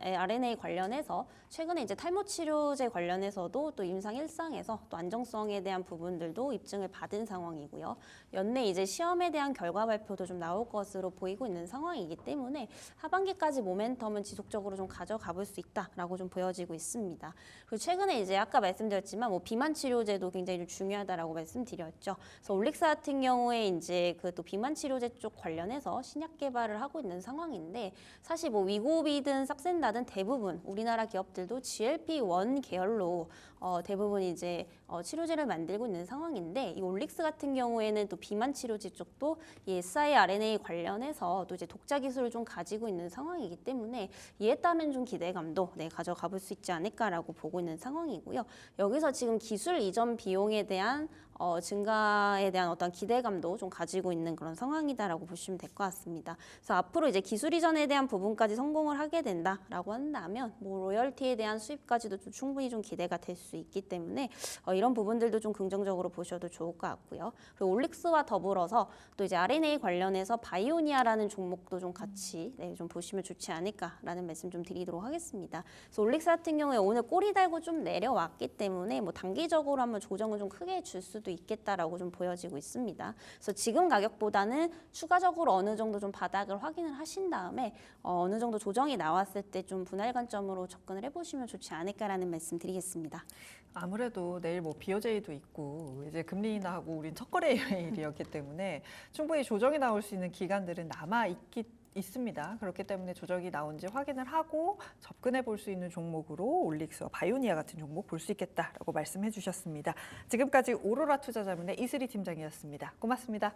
RNA 관련해서 최근에 이제 탈모 치료제 관련해서도 또 임상 1상에서 또 안정성에 대한 부분들도 입증을 받은 상황이고요. 연내 이제 시험에 대한 결과 발표도 좀 나올 것으로 보이고 있는 상황이기 때문에 하반기까지 모멘텀은 지속적으로 좀 가져가 볼 수 있다라고 좀 보여지고 있습니다. 그리고 최근에 이제 아까 말씀드렸지만 뭐 비만 치료제도 굉장히 좀 중요하다라고 말씀드렸죠. 그래서 올릭스 같은 경우에 이제 그 또 비만 치료제 쪽 관련해서 신약 개발을 하고 있는 상황인데 사실 뭐 위고비든 삭센다든 대부분 우리나라 기업들도 GLP-1 계열로 대부분 이제 치료제를 만들고 있는 상황인데 이 올릭스 같은 경우에는 또 비만 치료제 쪽도 이 siRNA 관련해서 또 이제 독자 기술을 좀 가지고 있는 상황이기 때문에 이에 따른 좀 기대감도 가져가 볼 수 있지 않을까라고 보고 있는 상황이고요. 여기서 지금 기술 이전 비용에 대한 증가에 대한 어떤 기대감도 좀 가지고 있는 그런 상황이다라고 보시면 될 것 같습니다. 그래서 앞으로 이제 기술 이전에 대한 부분까지 성공을 하게 된다라고 한다면 뭐 로열티에 대한 수입까지도 좀 충분히 좀 기대가 될 수 있기 때문에 이런 부분들도 좀 긍정적으로 보셔도 좋을 것 같고요. 그리고 올릭스와 더불어서 또 이제 RNA 관련해서 바이오니아라는 종목도 좀 같이 좀 보시면 좋지 않을까라는 말씀 좀 드리도록 하겠습니다. 그래서 올릭스 같은 경우에 오늘 꼬리 달고 좀 내려왔기 때문에 뭐 단기적으로 한번 조정을 좀 크게 줄 수도 있겠다라고 좀 보여지고 있습니다. 그래서 지금 가격보다는 추가적으로 어느 정도 좀 바닥을 확인을 하신 다음에 어느 정도 조정이 나왔을 때 좀 분할 관점으로 접근을 해보시면 좋지 않을까라는 말씀 드리겠습니다. 아무래도 내일 뭐 BOJ도 있고 이제 금리 인하하고 우린 첫거래일이었기 때문에 충분히 조정이 나올 수 있는 기간들은 남아 있습니다. 그렇기 때문에 조정이 나온지 확인을 하고 접근해 볼 수 있는 종목으로 올릭스와 바이오니아 같은 종목 볼 수 있겠다라고 말씀해 주셨습니다. 지금까지 오로라 투자자문의 이슬희 팀장이었습니다. 고맙습니다.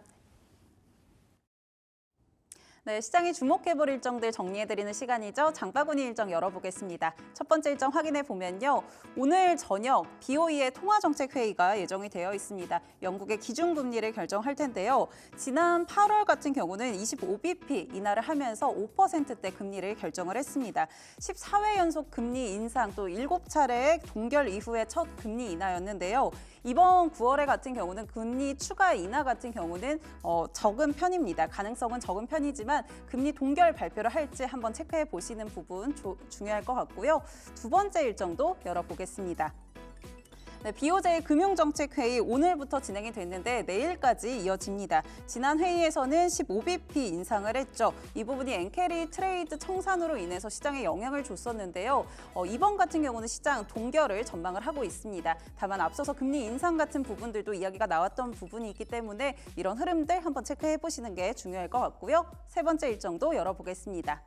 네, 시장이 주목해볼 일정들 정리해드리는 시간이죠. 장바구니 일정 열어보겠습니다. 첫 번째 일정 확인해 보면요. 오늘 저녁 BOE의 통화정책회의가 예정이 되어 있습니다. 영국의 기준금리를 결정할 텐데요. 지난 8월 같은 경우는 25bp 인하를 하면서 5%대 금리를 결정을 했습니다. 14회 연속 금리 인상 또 7차례 동결 이후의 첫 금리 인하였는데요. 이번 9월에 같은 경우는 금리 추가 인하 같은 경우는 적은 편입니다. 가능성은 적은 편이지만 금리 동결 발표를 할지 한번 체크해 보시는 부분 중요할 것 같고요. 두 번째 일정도 열어보겠습니다. 네, BOJ 금융정책회의 오늘부터 진행이 됐는데 내일까지 이어집니다. 지난 회의에서는 15bp 인상을 했죠. 이 부분이 엔캐리 트레이드 청산으로 인해서 시장에 영향을 줬었는데요. 이번 같은 경우는 시장 동결을 전망을 하고 있습니다. 다만 앞서서 금리 인상 같은 부분들도 이야기가 나왔던 부분이 있기 때문에 이런 흐름들 한번 체크해 보시는 게 중요할 것 같고요. 세 번째 일정도 열어보겠습니다.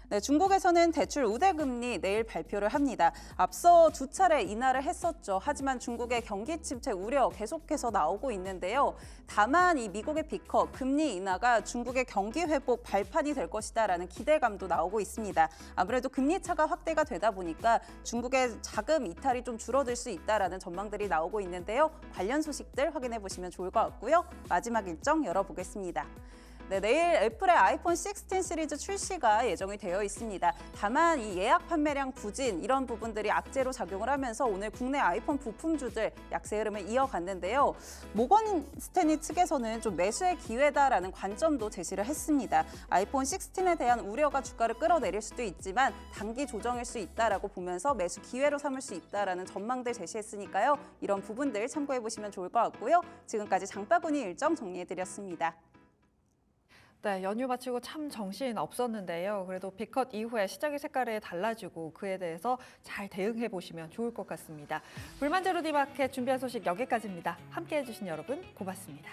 네, 중국에서는 대출 우대금리 내일 발표를 합니다. 앞서 두 차례 인하를 했었죠. 하지만 중국의 경기 침체 우려 계속해서 나오고 있는데요. 다만 이 미국의 빅커 금리 인하가 중국의 경기 회복 발판이 될 것이다라는 기대감도 나오고 있습니다. 아무래도 금리 차가 확대가 되다 보니까 중국의 자금 이탈이 좀 줄어들 수 있다라는 전망들이 나오고 있는데요. 관련 소식들 확인해 보시면 좋을 것 같고요. 마지막 일정 열어보겠습니다. 네, 내일 애플의 아이폰 16 시리즈 출시가 예정이 되어 있습니다. 다만 이 예약 판매량 부진 이런 부분들이 악재로 작용을 하면서 오늘 국내 아이폰 부품주들 약세 흐름을 이어갔는데요. 모건 스탠리 측에서는 좀 매수의 기회다라는 관점도 제시를 했습니다. 아이폰 16에 대한 우려가 주가를 끌어내릴 수도 있지만 단기 조정일 수 있다라고 보면서 매수 기회로 삼을 수 있다라는 전망들 제시했으니까요. 이런 부분들 참고해 보시면 좋을 것 같고요. 지금까지 장바구니 일정 정리해드렸습니다. 네, 연휴 마치고 참 정신 없었는데요. 그래도 빅컷 이후에 시장의 색깔이 달라지고 그에 대해서 잘 대응해 보시면 좋을 것 같습니다. 불만제로 디마켓 준비한 소식 여기까지입니다. 함께해 주신 여러분 고맙습니다.